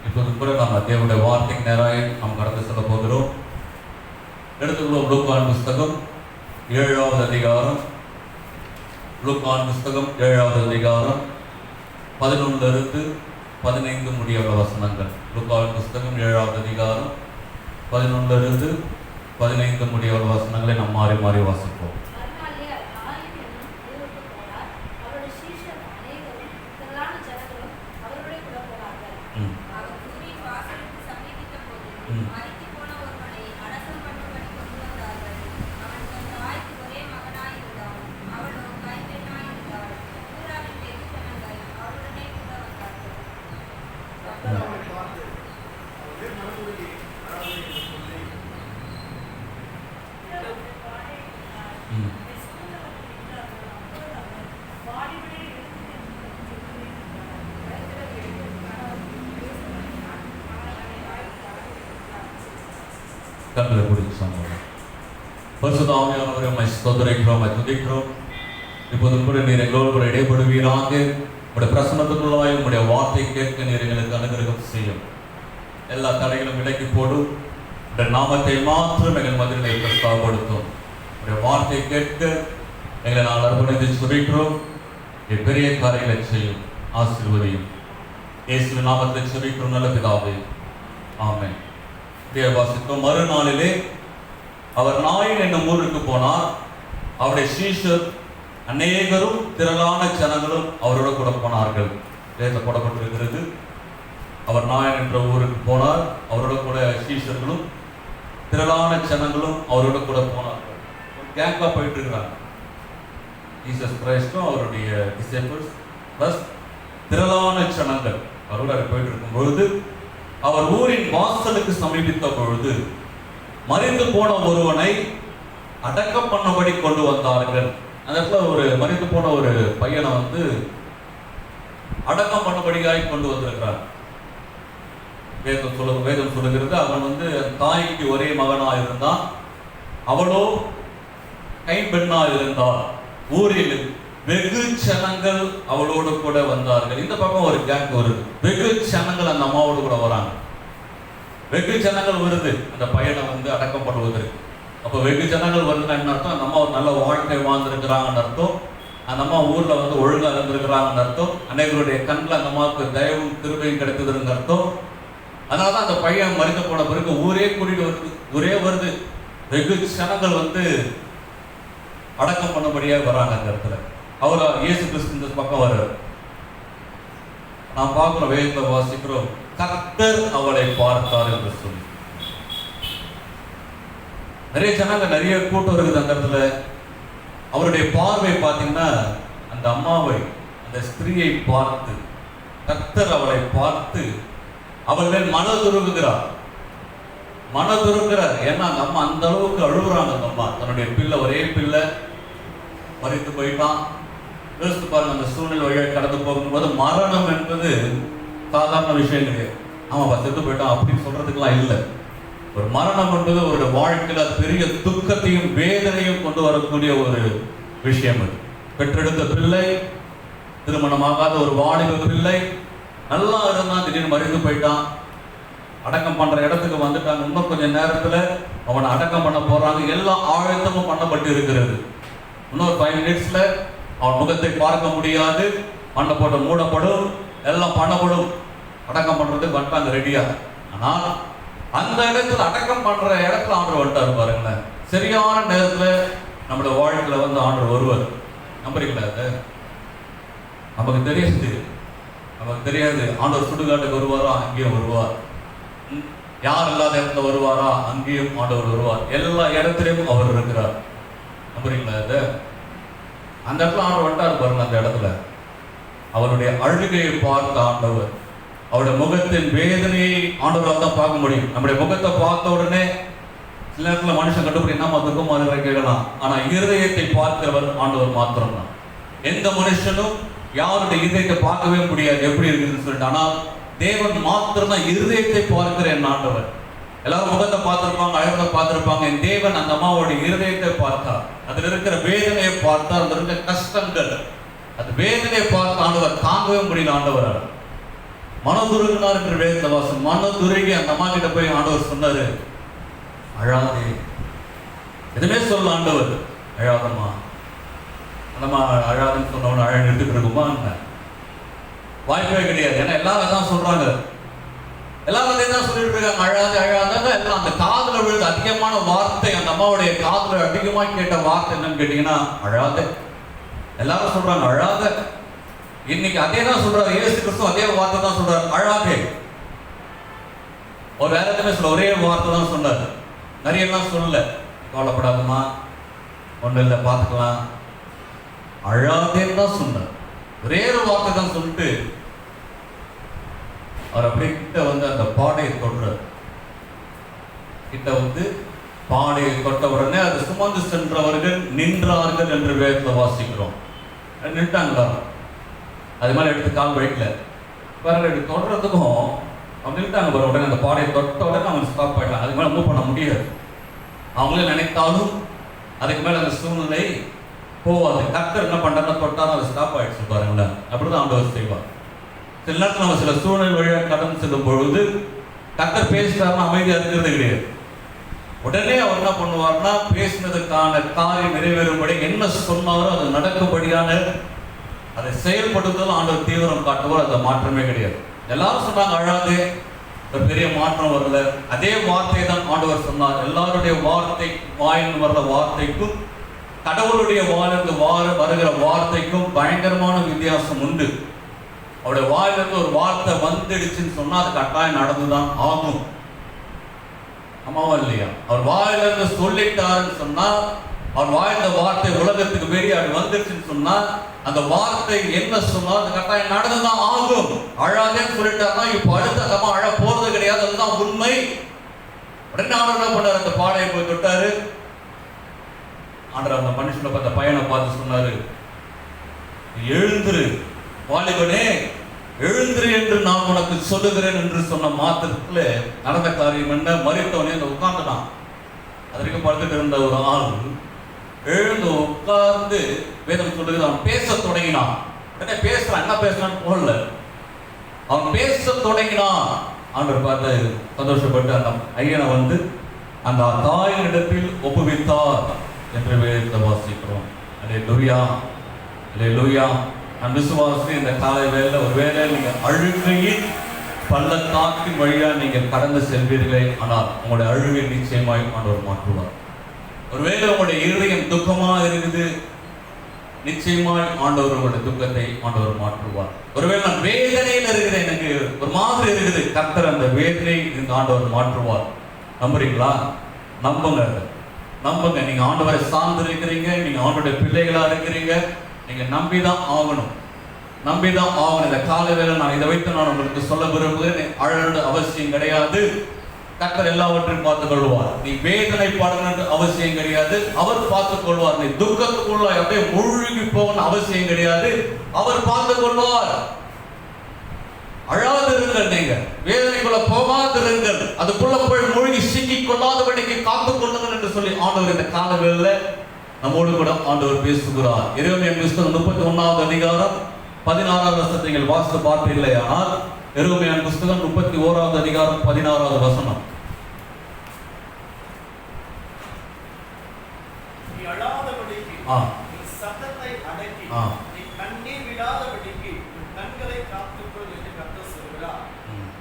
இப்போது கூட நாம் தேவனுடைய வார்த்தைக்கு நேராக நாம் கடந்து செல்ல போகிறோம். எடுத்துக்கொள்வோம் லூக்கான் புஸ்தகம் 7வது அதிகாரம். லூக்கான் புஸ்தகம் 7வது அதிகாரம் 11 15 முடிய வசனங்கள். லூக்கான் புஸ்தகம் 7வது அதிகாரம் 11 15 முடிய வசனங்களை நாம் மாறி மாறி வாசிப்போம். கண்களை முடிச்சு சொன்னோம். பரிசுத்த ஆவியானவரை உம்மை ஸ்தோத்திரிக்கிறோம், உம்மை துதிக்கிறோம். இப்போதும் கூட நீர் எங்களோடு கூட இடைப்படுவீராக. உங்களுடைய பிரசன்னத்துக்குள்ளாய் உங்களுடைய வார்த்தை கேட்க நீர் எங்களுக்கு அனுகிரகம் செய்யும். எல்லா தடைகளும் விலக்கி போடும். உங்களுடைய நாமத்தை மாத்திரம் எங்கள் மதிலை பிரஸ்தாபப்படுத்தும். உங்களுடைய வார்த்தை கேட்க எங்களை நாங்கள் அர்ப்பணித்து சுபிக்கிறோம். பெரிய காரியங்களை செய்யும், ஆசீர்வதியும். இயேசுவின் நாமத்தை சுபிக்கிறோம் நல்ல பிதாவே, ஆமென். வாசித்தோம். மறுநாளிலே அவர் நாயின் என்னும் ஊருக்கு போனார். அவருடைய சீஷர் அநேகரும் திரளான ஜனங்களும் அவரோட கூட போனார்கள். போடப்பட்டிருக்கிறது, அவர் நாயன் என்ற ஊருக்கு போனார். அவரோட கூட சீஷர்களும் திரளான ஜனங்களும் அவரோட கூட போனார்கள். ஒரு கேங்கா போயிட்டு இருக்கிறாங்க. ஜீசஸ் கிரைஸ்டும் அவருடைய டிசைபிள்ஸ் பிளஸ் திரளான ஜனங்கள் அவரோட போயிட்டு இருக்கும் பொழுது அவர் ஊரின் வாசலுக்கு சமீபித்த பொழுது மரித்து போன ஒருவனை அடக்கம் பண்ணபடி கொண்டு வந்தார்கள். அந்த இடத்துல ஒரு மரித்து போன ஒரு பையனை அடக்கம் பண்ணபடியாய் கொண்டு வந்திருக்கிறார். வேதம் சொல்லுகிறது, அவன் தாய்க்கு ஒரே மகனா இருந்தான். அவளோ கைம்பெண்ணா இருந்தார். ஊரில் வெகு ஜனங்கள் அவளோடு கூட வந்தார்கள். இந்த பக்கம் ஒரு கேங் வருது. வெகு ஜனங்கள் அந்த அம்மாவோடு கூட வராங்க. வெகு ஜனங்கள் வருது அந்த பையனை அடக்கம் பண்ணுவதற்கு. அப்போ வெகு ஜனங்கள் வருதுன்னா என்ன அர்த்தம்? அந்த அம்மா ஒரு நல்ல வாழ்க்கை வாழ்ந்திருக்கிறாங்கன்னு அர்த்தம். அந்த அம்மா ஊர்ல ஒழுங்கா இருந்திருக்கிறாங்கன்னு அர்த்தம். அநேகருடைய கண்ணில் அந்த அம்மாவுக்கு தயவும் கிருபையும் கிடைத்ததுன்னு அர்த்தம். அதனாலதான் அந்த பையன் மறித்து போன பிறகு ஊரே கூட்டிட்டு வருது. ஊரே வருது. வெகு ஜனங்கள் அடக்கம் பண்ணபடியாக வராங்க அந்த இடத்துல. அவர் இயேசு கிறிஸ்து இந்த பக்கம் வர்றார். நாம் பார்க்கிறோம், வேதத்தை வாசிக்கிறோம், கர்த்தர் அவளை பார்த்தார் என்று சொல்லி. நிறைய ஜனங்க, நிறைய கூட்டம் இருக்குது அந்த இடத்துல. அவருடைய பார்வை பார்த்தீங்கன்னா அந்த அம்மாவை, அந்த ஸ்திரீயை பார்த்து, கர்த்தர் அவளை பார்த்து அவள் மேல் மனதுருகுகிறார். மனதுருகிறார். ஏன்னா அந்த அம்மா அந்த அளவுக்கு அழுகுறாங்க. அந்த அம்மா தன்னுடைய பிள்ளை, ஒரே பிள்ளை மறித்து போயிட்டான். யோசித்து பாருங்க, அந்த சூழ்நிலை வழியாக கடந்து போகும்போது மரணம் என்பது சாதாரண விஷயம் கிடையாது. ஆமாப்பா செத்து போயிட்டான் அப்படின்னு சொல்றதுக்கெல்லாம் இல்லை. ஒரு மரணம் என்பது ஒரு வாழ்க்கையில பெரிய துக்கத்தையும் வேதனையும் கொண்டு வரக்கூடிய ஒரு விஷயம். அது பெற்றெடுத்த பிள்ளை, திருமணமாகாத ஒரு வாலிப பிள்ளை, நல்லா இருந்தான், திடீர்னு மறித்து போயிட்டான். அடக்கம் பண்ற இடத்துக்கு வந்துட்டாங்க. இன்னும் கொஞ்சம் நேரத்துல அவனை அடக்கம் பண்ண போறாங்க. எல்லா ஆயத்தமும் பண்ணப்பட்டு இருக்கிறது. இன்னொரு 5 minutesல அவன் முகத்தை பார்க்க முடியாது. மண்ணை போட்டு மூடப்படும், எல்லாம் பண்ணப்படும். அடக்கம் பண்றதுக்கு வந்துட்டாங்க ரெடியா. ஆனால் அந்த இடத்துல அடக்கம் பண்ற இடத்துல ஆண்டவர் வந்துட்டாரு பாருங்களேன். சரியான நேரத்துல நம்மளோட வாழ்க்கையில ஆண்டவர் வருவார். நம்புறீங்களா? அது நமக்கு தெரியாது. நமக்கு தெரியாது. ஆண்டவர் சுடுகாட்டுக்கு வருவாரா, அங்கேயும் வருவார். யார் இல்லாத இடத்துல வருவாரா, அங்கேயும் ஆண்டவர் வருவார். எல்லா இடத்துலையும் அவர் இருக்கிறார். நம்புறீங்களா? அது அந்த இடத்துல ஆண்டவர் வந்துட்டார் பாருங்க. அந்த இடத்துல அவருடைய அழுகையை பார்த்த ஆண்டவர், அவருடைய முகத்தின் வேதனையை ஆண்டவரால் தான் பார்க்க முடியும். நம்முடைய முகத்தை பார்த்த உடனே சில நேரத்தில் மனுஷன் கண்டுபிடி நம்ம துக்கம் மாதிரி கேட்கலாம். ஆனா இருதயத்தை பார்க்கிறவர் ஆண்டவர் மாத்திரம் தான். எந்த மனுஷனும் யாருடைய இருதயத்தை பார்க்கவே முடியாது எப்படி இருக்குதுன்னு சொல்லிட்டு. ஆனால் தேவன் மாத்திரம் தான் இருதயத்தை பார்க்கிற என் ஆண்டவர். எல்லாரும் முகத்தை பார்த்திருப்பாங்க, அழகத்தை பார்த்திருப்பாங்க. என் தேவன் அந்த அம்மாவோடைய இருதயத்தை பார்த்தார். அதுல இருக்கிற வேதனையை பார்த்தார். அதுல இருக்கிற கஷ்டங்கள், அது வேதனையை பார்த்து ஆண்டவர் தாங்கவே முடியல. ஆண்டவர் மனதுருகினார் என்று வேதத்துல வாசம். மனதுருகி அந்த அம்மா கிட்ட போய் ஆண்டவர் சொன்னாரு, அழாதே, எதுவுமே சொல்ல ஆண்டவர், அழாதம்மா. அந்தம்மா அழாதுன்னு சொன்னவன அழ நிறுத்திட்டு இருக்குமா? வாய்ப்பே கிடையாது. ஏன்னா எல்லாரும் தான் சொல்றாங்க, எல்லாரும் அதே தான் சொல்லிட்டு இருக்காங்க, அழாது அழாத. எல்லாம் அந்த காதுல விழுது அதிகமான வார்த்தை, அந்த அம்மாவுடைய காதுல அதிகமாக கேட்ட வார்த்தை என்னன்னு கேட்டீங்கன்னா அழாத. எல்லாரும் சொல்றாங்க அழாத. இன்னைக்கு அதே தான் சொல்றாரு இயேசு கிறிஸ்து, அதே வார்த்தை தான் சொல்றாரு, அழாதே. ஒரு வேற எதுவுமே சொல்ல, ஒரே வார்த்தை தான் சொன்னார், நிறைய எல்லாம் சொல்லல. கவலைப்படாதம்மா, ஒன்றும் இல்லை, பார்த்துக்கலாம், அழாதேன்னு தான் சொன்னார். ஒரே ஒரு வார்த்தை தான் சொல்லிட்டு அவர் அப்படியே கிட்ட வந்து அந்த பாடையை தொடுறார். கிட்ட வந்து பாடையை தொட்ட உடனே அது சுமந்து சென்றவர்கள் நின்றார்கள் என்று வேதத்தில் வாசிக்கிறோம். நின்றாங்களா? அது மாதிரி எடுத்து கால் வைக்கல, பாருங்க, எடுத்து தொடுறதுக்கும் அவங்க நின்றாங்க பாரு. உடனே அந்த பாடையை தொட்ட உடனே அவங்க ஸ்டாப் ஆயிட்டாங்க. அதுக்கு மேலே மூவ் பண்ண முடியாது. அவங்களே நினைத்தாலும் அதுக்கு மேலே அந்த சூழ்நிலை போவாது. கர்த்தர் என்ன பண்றாருன்னா தொட்டாலும் அது ஸ்டாப் ஆயிடுச்சு பாருங்களேன். அப்படிதான் ஆண்டவர் செய்வார். சில நேரத்தில் நம்ம சில சூழ்நிலை வழியாக கடந்து செல்லும் பொழுது கர்த்தர் பேசுறாருன்னா அமைதியாக இருக்கிறது கிடையாது. உடனே அவர் என்ன பண்ணுவார்னா பேசினதுக்கான காரியம் நிறைவேறும்படி என்ன சொன்னாரோ அது நடக்கும்படியான அதை செயல்படுத்துவதில் ஆண்டவர் தீவிரம் காட்டுவார். அது மாற்றமே கிடையாது. எல்லாரும் சொன்னாங்க அழாதே, ஒரு பெரிய மாற்றம் வரல. அதே வார்த்தையை தான் ஆண்டவர் சொன்னார். எல்லாருடைய வார்த்தை, வாயின் வர்ற வார்த்தைக்கும் கடவுளுடைய வாயிலிருந்து வருகிற வார்த்தைக்கும் பயங்கரமான வித்தியாசம் உண்டு. அவருடைய வாயிலிருந்து ஒரு வார்த்தை வந்துடுச்சுன்னு சொன்னா அது கட்டாயம் நடந்துதான் ஆகும். ஆமாவா இல்லையா? அவர் வாயிலிருந்து சொல்லிட்டாருன்னு சொன்னா, அவர் வாயில வார்த்தை உலகத்துக்கு வெளியே அப்படி வந்துடுச்சுன்னு சொன்னா அந்த வார்த்தை என்ன சொன்னா அது கட்டாயம் நடந்துதான் ஆகும். அழாதேன்னு சொல்லிட்டாருன்னா இப்ப அடுத்த அம்மா அழ போறது கிடையாது. அதுதான் உண்மை. உடனே ஆண்டவர் என்ன பண்ணாரு? அந்த பாடையை போய் தொட்டாரு. ஆண்டவர் அந்த மனுஷனை பார்த்த பையனை பார்த்து சொன்னாரு, எழுந்திரு வாலிபனே, எழுந்திரு என்று நான் உனக்கு சொல்லுகிறேன் என்று சொன்ன மாத்திரத்துல நடந்த காரியம் என்ன? மறித்தவனே அந்த உட்கார்ந்துட்டான். அதற்கு படுத்துட்டு இருந்த ஒரு ஆள் எழுந்து உட்கார்ந்து வேதம் சொல்லுகிறது அவன் பேச தொடங்கினான். உடனே பேசுறான், என்ன பேசுறான்னு போடல, அவன் பேச தொடங்கினான். ஆண்டவர் பார்த்து சந்தோஷப்பட்டு அந்த ஐயனை வந்து அந்த தாயின் இடத்தில் ஒப்புவித்தார் என்று வேதத்தை வாசிக்கிறோம். அல்லேலூயா, அல்லேலூயா. நான் விசுவாசி இந்த காலை வேளையில ஒருவேளை நீங்க அழுகையின் பள்ளத்தாக்கின் வழியா நீங்க கடந்து செல்வீர்களே, ஆனால் உங்களுடைய அழுகை நிச்சயமாய் ஆண்டவர் மாற்றுவார். ஒருவேளை உங்களுடைய இருதயம் துக்கமா இருக்குது, நிச்சயமாய் ஆண்டவர் உங்களுடைய துக்கத்தை ஆண்டவர் மாற்றுவார். ஒருவேளை நான் வேதனையில் இருக்கிறேன், எனக்கு ஒரு மாதிரி இருக்குது, கர்த்தர் அந்த வேதனை இந்த ஆண்டவர் மாற்றுவார். நம்புறீங்களா? நம்புங்க, நம்புங்க. நீங்க ஆண்டவரை சார்ந்து இருக்கிறீங்க, நீங்க ஆண்டவருடைய பிள்ளைகளா இருக்கிறீங்க, நீங்க நம்பிதான் ஆகணும், நம்பிதான் ஆகணும். இந்த காலை வேளை நான் இதை வைத்து நான் உங்களுக்கு சொல்ல விரும்புகிறேன். அழகு அவசியம் கிடையாது, கர்த்தர் எல்லாவற்றையும் பார்த்துக் கொள்வார். நீ வேதனை படணும்னு அவசியம் கிடையாது, அவர் பார்த்துக் கொள்வார். நீ துக்கத்துக்குள்ள அப்படியே மூழ்கி போகணும் அவசியம் கிடையாது, அவர் பார்த்துக் கொள்வார். அழாதிருங்கள், நீங்க வேதனைக்குள்ள போகாதிருங்கள், அதுக்குள்ள போய் மூழ்கி சிக்கிக் கொள்ளாதபடிக்கு காத்துக் கொள்ளுங்கள் என்று சொல்லி ஆண்டவர் இந்த கால வேளையில நம்மோடு கூட ஆண்டவர் பேசுகிறார். எரேமியா புத்தகம் 31வது அதிகாரம் 16வது வசனத்தை நீங்கள் வாசித்து பார்த்தீர்களே, ஆனால் எரேமியா புத்தகம் 31வது அதிகாரம் 16வது வசனம். நீ அழாதபடிக்கு, நீ சத்தத்தை அடக்கி, நீ கண்ணீர் விடாதபடிக்கு உன் கண்களை காத்துக்கொள் என்று கர்த்தர் சொல்கிறார்.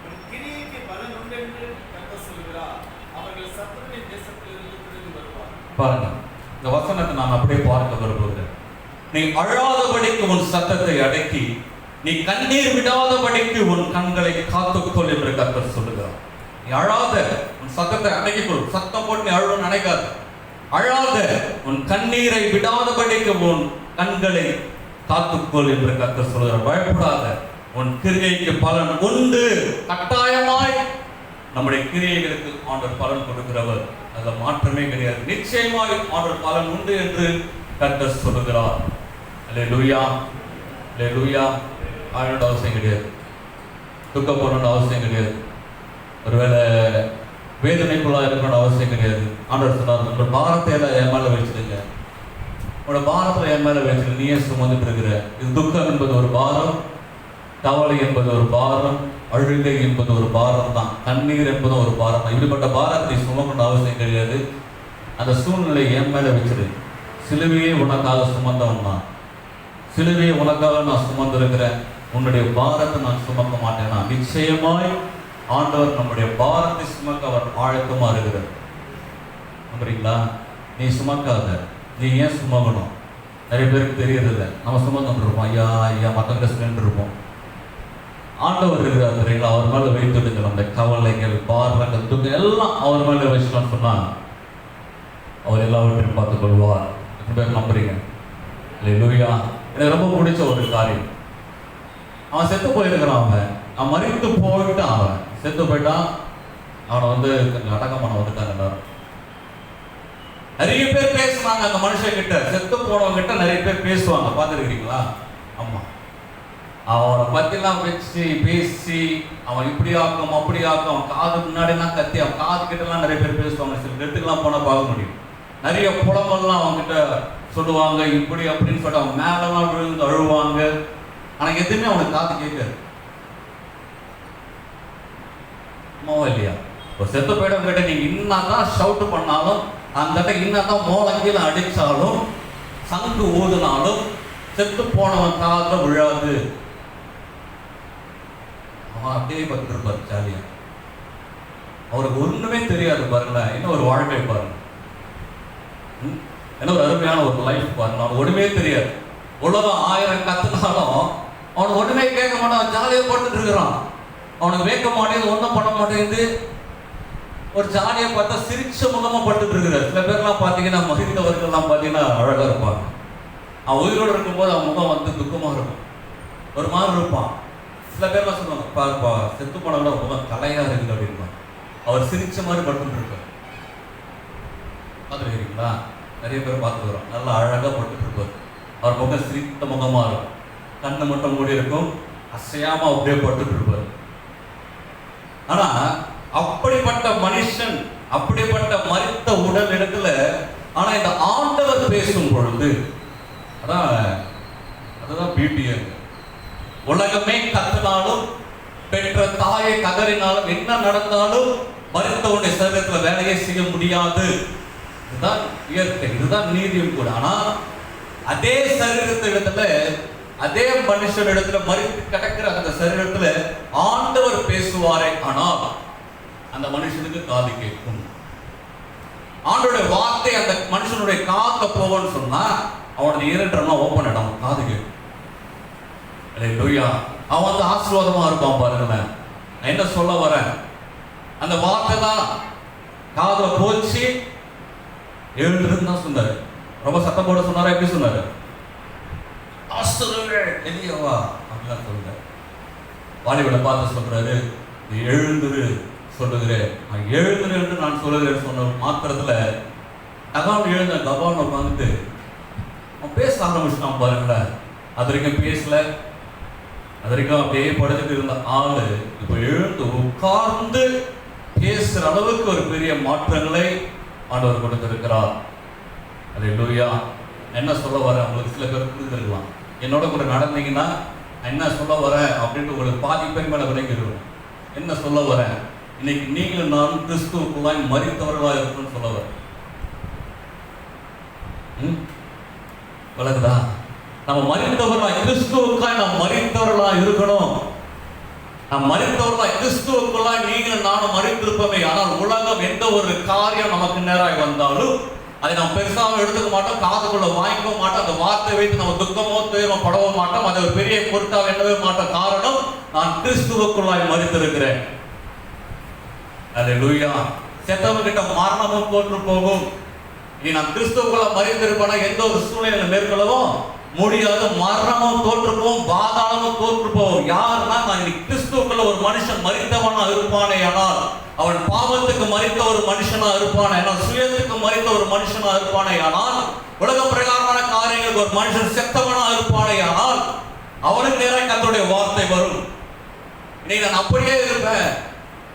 உன் கிரியைக்கு பலன் உண்டு என்று கர்த்தர் சொல்கிறார். அவர்கள் சத்துருவின் தேசத்திலிருந்து திரும்பி வருவார். பாருங்க, இந்த வசனத்தை நான் அப்படியே பார்க்க விரும்புகிறேன். நீ அழாதபடிக்கு உன் சத்தத்தை அடக்கி, நீ கண்ணீர் விடாதபடிக்கு உன் கண்களை காத்துக்கொள் என்று கர்த்தர் சொல்லுகிறார். நீ அழாத, உன் சத்தத்தை அடக்கிக்கொள். சத்தம் போட்டு நீ அழுன்னு நினைக்காத. அழாத, உன் கண்ணீரை விடாதபடிக்கு உன் கண்களை காத்துக்கொள் என்று கர்த்தர் சொல்லுகிறார். பயப்படாத, உன் கிரியைக்கு பலன் உண்டு. கட்டாயமாய் நம்முடைய கிரியைகளுக்கு ஆண்டவர் பலன் கொடுக்கிறவர், அதுல மாற்றமே கிடையாது. நிச்சயமாய் ஆண்டவர் பலன் உண்டு என்று கர்த்தர் சொல்லுகிறார். அல்லேலூயா, அல்லேலூயா. ஆயோட அவசியம் கிடையாது, துக்கப்படணும்னு அவசியம் கிடையாது, ஒருவேளை வேதனைக்குள்ளா இருக்கணும்னு அவசியம் கிடையாது. ஆண்டவர் சொன்னார், உங்களோட பாரத்தை எல்லாம் என் மேல வச்சிருங்க, உங்களோட பாரத்துல என் மேல வச்சிருக்க, நீயே சுமந்துட்டு இருக்கிற. இது துக்கம் என்பது ஒரு பாரம், கவலை என்பது ஒரு பாரம், அழுகை என்பது ஒரு பாரம் தான், கண்ணீர் என்பது ஒரு பாரம் தான். இப்படிப்பட்ட பாரத்தை சுமக்கணும் அவசியம் கிடையாது. அந்த சூழ்நிலை என் மேல வச்சிரு. சிலுவையே உனக்காக சுமந்தவன் தான், சிலுவையை உனக்காக நான் சுமந்திருக்கிறேன், உன்னுடைய பாரத்தை நான் சுமக்க மாட்டேன்னா நிச்சயமாய் ஆண்டவர் நம்முடைய பாரத்தை சுமக்க அவர் ஆழக்கமா இருக்கிறார். நம்புறீங்களா? நீ சுமக்காத, நீ ஏன் சுமக்கணும்? நிறைய பேருக்கு தெரியறதில்லை. நம்ம சுமந்துட்டு இருப்போம், ஐயா ஐயா மற்றவங்க சுமந்து இருப்போம். ஆண்டவர் இருக்கிறார் தெரியுங்களா? அவர் மேலே வைத்துடுங்க. அந்த கவலைகள், பாரங்கள், துக்கம் எல்லாம் அவர் மேலே வச்சுக்கலாம்னு சொன்னா அவர் எல்லாவற்றையும் பார்த்துக் கொள்வார். எத்தனை பேர் நம்புறீங்க? அல்லேலூயா. எனக்கு ரொம்ப பிடிச்ச ஒரு காரியம், அவன் செத்து போயிருக்கிறான். அவன் மறித்து போயிட்டான். அவன் செத்து போயிட்டான். அவனை வந்து அடக்கம் பண்ண வந்துட்டாங்க எல்லாரும். நிறைய பேர் பேசுவாங்க அந்த மனுஷன் கிட்ட, செத்து போனவங்க கிட்ட நிறைய பேர் பேசுவாங்க. பார்த்துருக்கிறீங்களா? ஆமா, அவனை பத்திலாம் வச்சு பேசி அவன் இப்படி ஆக்கும் அப்படி ஆக்கும், அவன் காது முன்னாடிலாம் கத்தி, அவன் காது கிட்டலாம் நிறைய பேர் பேசுவாங்க. சில இடத்துக்குலாம் போனால் பார்க்க முடியும். நிறைய புலமெல்லாம் அவங்ககிட்ட சொல்லுவாங்க, இப்படி அப்படின்னு சொல்லிட்டு அவன் மேலெல்லாம் விழுந்து அழுவாங்க. ஆனால் எதுவுமே அவனுக்கு காது கேட்காது. அம்மாவா இல்லையா? ஒரு செத்து போயிடம் கிட்ட நீங்க இன்னதான் ஷவுட் பண்ணாலும், அந்த இன்னதான் மோளங்கீழ அடிச்சாலும், சங்கு ஊதுனாலும் செத்து போனவன் காதுல விழாது. அவன் அப்படியே பட்டு இருப்பார் ஜாலியா. அவருக்கு ஒண்ணுமே தெரியாது பாருங்களேன். என்ன ஒரு வாழ்க்கை பாருங்க, என்ன ஒரு அருமையான ஒரு லைஃப் பாருங்க. அவனுக்கு ஒண்ணுமே தெரியாது. உலகம் 1000 கத்துனாலும் அவனுக்கு ஒண்ணுமே கேட்க மாட்டான். ஜாலியா போட்டுட்டு இருக்கிறான். அவனுக்கு வேக்க மாட்டேங்குது, ஒன்றும் பண்ண மாட்டேங்குது. ஒரு ஜாலியை பார்த்தா சிரிச்ச முகமா பட்டுட்டு இருக்கிறார். சில பேர்லாம் பார்த்தீங்கன்னா, மகிழ்ந்தவர்கள்லாம் பார்த்தீங்கன்னா அழகா இருப்பாங்க. அவன் உயிரோடு இருக்கும்போது அவன் முகம் வந்து துக்கமா இருக்கும், ஒரு மாதிரி இருப்பான். சில பேர்லாம் சொல்லுவாங்க, பாருப்பா செத்து போனவங்க முகம் கலையா இருக்குது அப்படின்னா. அவர் சிரிச்ச மாதிரி பட்டுட்டு இருப்பார். பார்த்துருக்கீங்களா? நிறைய பேர் பார்த்துக்கிறோம். நல்லா அழகா பட்டுட்டு இருப்பார். அவர் முகம் சிரித்த முகமா இருக்கும், கண்ணு மட்டும் மூடி இருக்கும், அசையாம அப்படியே பட்டுட்டு இருப்பார். ஆனா அப்படிப்பட்ட மனுஷன், அப்படிப்பட்ட மரித்த உடல் இடத்துல, ஆனா இந்த ஆண்டவர் பேசும் பொழுது அதுதான் பியூட்டியா. உலகமே கத்தினாலும், பெற்ற தாயை கதறினாலும், என்ன நடந்தாலும் மரித்தவனுடைய சரீரத்துல வேலையை செய்ய முடியாது. இதுதான் இயற்கை, இதுதான் நீதியும் கூட. ஆனா அதே சரீரத்தை இடத்துல, அதே மனுஷன் இடத்துல, மரித்து கிடக்கிற அந்த சரீரத்துல ஆண்டவர் பேசுவாரே, ஆனால் அந்த மனுஷனுக்கு காது கேட்கும். ஆண்டோட வார்த்தை அந்த மனுஷனுடைய காதுல போவோன்னு சொன்னா அவனுடைய இரண்டெல்லாம் ஓப்பன் இடம், காது கேட்கும். அல்லேலூயா. அவன் வந்து ஆசீர்வாதமா இருப்பான் பாருங்களேன். என்ன சொல்ல வரேன், அந்த வார்த்தை தான் காதுல போச்சு, எழுந்துருன்னு தான் சொன்னாரு. ரொம்ப சத்தம் போட சொன்னாரா? எப்படி சொன்னாரு? எலியவா அப்படிலாம் சொல்லுங்க. வாலிபனை பார்த்து சொல்றாரு, நீ எழுந்துரு சொல்லுகிறேன், நான் எழுந்துரு என்று நான் சொல்லுகிறேன் சொன்ன மாத்திரத்துல தகான் எழுந்த கபான் உட்காந்துட்டு அவன் பேச ஆரம்பிச்சுட்டான் பாருங்களேன். அது வரைக்கும் பேசல, அது வரைக்கும் அப்படியே படுத்துட்டு இருந்த ஆளு இப்ப எழுந்து உட்கார்ந்து பேசுற அளவுக்கு ஒரு பெரிய மாற்றங்களை ஆண்டவர் கொடுத்திருக்கிறார். அல்லேலூயா. என்ன சொல்ல வரேன் உங்களுக்கு சில பேர் புரிஞ்சிருக்கலாம். என்னோட கூட நடந்தீங்கன்னா என்ன சொல்ல வரேன் அப்படின்ட்டு உங்களுக்கு பாதி பேர் மேல விளங்கிடுவோம். என்ன சொல்ல வரேன், இன்னைக்கு நீங்களும் நான் கிறிஸ்துவுக்குள்ளாய் மரித்தவர்களாக இருக்கணும்னு சொல்ல வரேன். விளக்குதா? நம்ம மரித்தவர்களாய் கிறிஸ்துவுக்காய் நாம் மரித்தவர்களாக இருக்கணும். நாம் மரித்தவர்களாய் கிறிஸ்துவுக்குள்ளாய் நீங்களும் நானும் மரித்திருப்போமே. ஆனால் உலகம் எந்த ஒரு காரியம் நமக்கு நேராக வந்தாலும் அதை நாம் பெருசாக எடுத்துக்க மாட்டோம், காதுக்குள்ள வாங்கிக்க மாட்டோம். அந்த வார்த்தை வைத்து நம்ம துக்கமோ துயரமோ படவோ மாட்டோம், அதை ஒரு பெரிய பொருட்டாக எண்ணவே மாட்டோம். காரணம், நான் கிறிஸ்துவுக்குள்ளாய் மரித்திருக்கிறேன். அல்லேலூயா. செத்தவங்க கிட்ட மரணமும் தோற்று போகும். நீ நான் கிறிஸ்துவுக்குள்ள மரித்திருப்பேனா எந்த ஒரு சூழ்நிலை மேற்கொள்ளவும் முடியாது. மரணமும் தோற்று போகும், பாதாளமும் தோற்று போகும். யாருன்னா, நான் கிறிஸ்துவுக்குள்ள ஒரு மனுஷன் மரித்தவனா இருப்பானே ஆனால், அவன் பாவத்துக்கு மரித்த ஒரு மனுஷனா இருப்பானே ஆனால், சுயத்துக்கு மரித்த ஒரு மனுஷனா இருப்பானே ஆனால், உலக பிரகாரமான காரியங்களுக்கு ஒரு மனுஷன் செத்தவனா இருப்பானே ஆனால், அவனுக்கு நேராக கர்த்தருடைய வார்த்தை வரும். இன்னைக்கு நான் அப்படியே இருப்பேன்,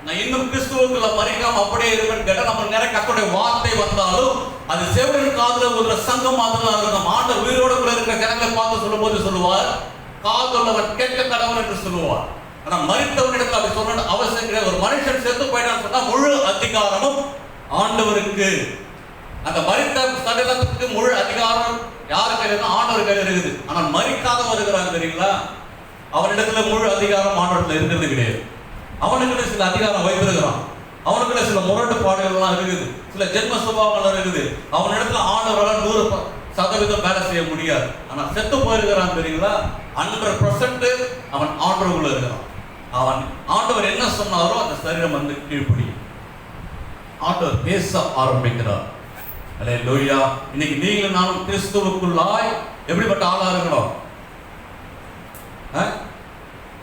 நான் இன்னும் கிறிஸ்துவுக்குள்ள மறிக்காம அப்படியே இருப்பேன் கேட்டா, நம்ம நேர கர்த்தருடைய வார்த்தை வந்தாலும் அது செவிலின் காதுல ஒரு சங்கம் மாதிரி இருக்கும். ஆண்டவர் உயிரோடு கூட இருக்கிற ஜனங்களை பார்த்து சொல்லும் போது சொல்லுவார், காதுள்ளவன் கேட்க கடவுள் என்று சொல்லுவார். ஆனா மரித்தவனிடத்தில் அப்படி சொல்ல அவசியம் கிடையாது. ஒரு மனுஷன் செத்து போயிட்டான்னு சொன்னா முழு அதிகாரமும் ஆண்டவருக்கு. அந்த மரித்த சடலத்துக்கு முழு அதிகாரம் யாரு கையில? ஆண்டவர் கையில இருக்குது. ஆனால் மரிக்காத வருகிறான் தெரியுங்களா, அவனிடத்துல முழு அதிகாரம் ஆண்டவரத்துல இருக்கிறது கிடையாது. அவனுக்குள்ள சில அதிகாரம் வைத்திருக்கிறான், அவனுக்குள்ள சில முரட்டுப்பாடுகள் எல்லாம் இருக்குது, சில ஜென்ம சுபாவங்கள் இருக்குது. அவனிடத்துல ஆண்டவரால் 100% வேலை செய்ய முடியாது. ஆனா செத்து போயிருக்கிறான் தெரியுங்களா, 100% அவன் ஆண்டவருக்குள்ள இருக்கிறான். அவன் ஆண்டவர் என்ன சொன்னாரோ அந்த சரீரம் வந்து கீழ்ப்படியும். ஆண்டவர் பேச ஆரம்பிக்கிறார். அல்லேலூயா. இன்னைக்கு நீங்களும் நானும் கிறிஸ்துவுக்குள்ளாய் எப்படிப்பட்ட ஆளா இருக்கணும்?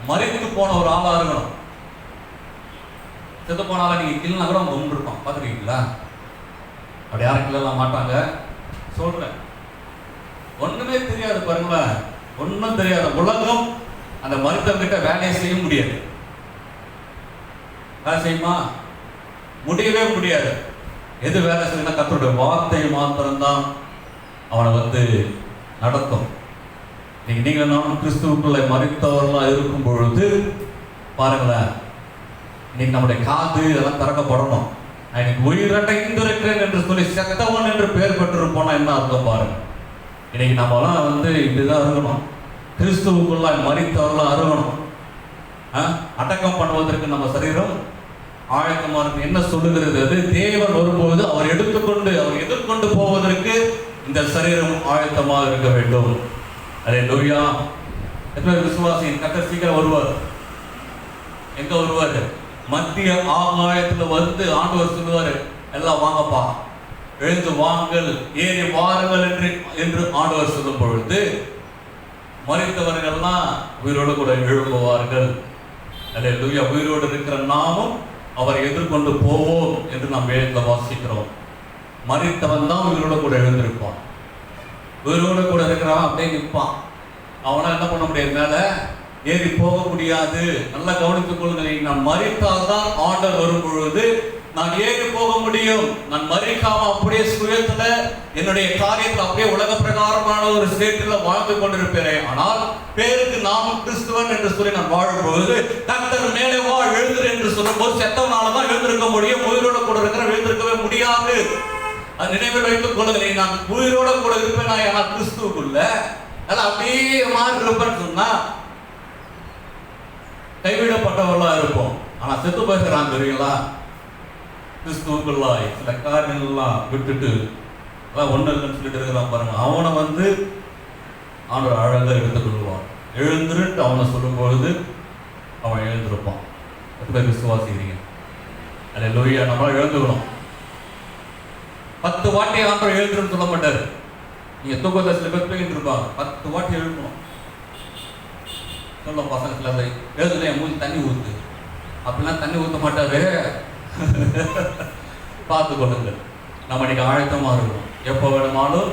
மரித்து போன ஒரு ஆளா இருக்கணும். செத்து போனால நீங்க கிள்ளனா கூட ஒன்று இருப்பான், பார்த்துருக்கீங்களா? அப்படி யாரும் கிள்ளலாம் மாட்டாங்க. சொல்றேன், ஒண்ணுமே தெரியாது பாருங்களேன், ஒன்றும் தெரியாத உலகம் அந்த மருத்துவர்கிட்ட வேலையை செய்ய முடியாது. வேலை செய்யுமா? முடியவே முடியாது. எது வேலை செய்யணும்? கர்த்தருடைய வார்த்தை மாத்திரம்தான் அவனை வந்து நடத்தும். நீங்க நானும் கிறிஸ்துவுக்குள்ள மரித்தவர்களா இருக்கும் பொழுது பாருங்களேன், இன்னைக்கு நம்முடைய காது இதெல்லாம் திறக்கப்படணும். நான் இன்னைக்கு உயிரடைந்து இருக்கிறேன் என்று சொல்லி செத்தவன் என்று பெயர் பெற்றிருப்போனா என்ன அர்த்தம் பாருங்க. இன்னைக்கு நம்மலாம் வந்து இப்படிதான் இருக்கணும், கிறிஸ்துவுக்குள்ள மரித்தவர்களா இருக்கணும். அடக்கம் பண்ணுவதற்கு நம்ம சரீரம் ஆயத்தமா இருக்கு. என்ன சொல்லுகிறது? அது தேவன் வரும்போது அவர் எதிர்கொண்டு போவதற்கு இந்த சரீரம் ஆயத்தமாக இருக்க வேண்டும். அல்லேலூயா. எத்தனை விசுவாசியின் கர்த்தர் சீக்கிரம் வருவார். எங்க வருவார்? மத்திய ஆகாயத்துல வந்து ஆண்டவர் சொல்லுவாரு, எல்லாம் வாங்கப்பா, எழுந்து வாங்கள், ஏறி வாருங்கள் என்று ஆண்டவர் சொல்லும் பொழுது மரித்தவர்கள்லாம் உயிரோடு கூட எழும்புவார்கள். அல்லேலூயா. உயிரோடு இருக்கிற நாமும் அவரை எதிர்கொண்டு போவோம் என்று நாம் வேதத்துல வாசிக்கிறோம். மரித்தவன் தான் உயிரோடு கூட எழுந்திருப்பான். உயிரோடு கூட இருக்கிறவன் அப்படியே நிற்பான். அவனா என்ன பண்ண முடியாது, மேல ஏறி போக முடியாது. நல்லா கவனித்துக் கொள்ளுங்கள். நான் மரித்தால் தான் ஆண்டவர் வரும் பொழுது நான் ஏறி போக முடியும். நான் மரிக்காம அப்படியே சுயத்துல என்னுடைய காரியத்தில் அப்படியே உலக பிரகாரமான ஒரு ஸ்டேட்டில் வாழ்ந்து கொண்டிருப்பேன். ஆனால் பேருக்கு நாமும் கிறிஸ்துவன் என்று சொல்லி நான் வாழும்பொழுது கர்த்தர் மேலே வா எழுந்திரு என்று சொல்லும்போது செத்தவனாலதான் எழுந்திருக்க முடியும். உயிரோட கூட இருக்கிற எழுந்திருக்கவே முடியாது. அது நினைவில் வைத்துக் கொள்ளுங்கள். நான் உயிரோட கூட இருப்பேன் ஆனால் கிறிஸ்துவுக்குள்ள அப்படியே மாறி இருப்பேன்னு சொன்னா கைவிடப்பட்டவர்களா இருப்போம். ஆனா செத்து போகிறான் தெரியுங்களா, கிறிஸ்துவுக்குள்ளாய் சில காரியங்கள்லாம் விட்டுட்டு ஒண்ணு இல்லைன்னு சொல்லிட்டு இருக்கிறான் பாருங்க. அவனை வந்து ஆண்டவர் அழகா எடுத்துக் கொள்வான். எழுந்துருட்டு அவனை சொல்லும் பொழுது அவன் எழுந்திருப்பான். எத்தனை விசுவாசிக்கிறீங்க? அல்லேலூயா. நம்மளால எழுந்துக்கணும். 10 வாட்டி ஆண்டவர் எழுந்துருன்னு சொல்ல மாட்டாரு. நீங்க தூக்கத்தை சில பேர் தூங்கிட்டு இருப்பாங்க, 10 வாட்டி எழுப்பணும். சொல்ல பசங்க சில எழுதுல என் மூஞ்சி தண்ணி ஊத்து அப்படிலாம் தண்ணி ஊற்ற மாட்டாரு. பார்த்து கொள்ளுங்கள். நம்ம இன்னைக்கு ஆயத்தமா இருக்கணும். எப்போ வேணுமாலும்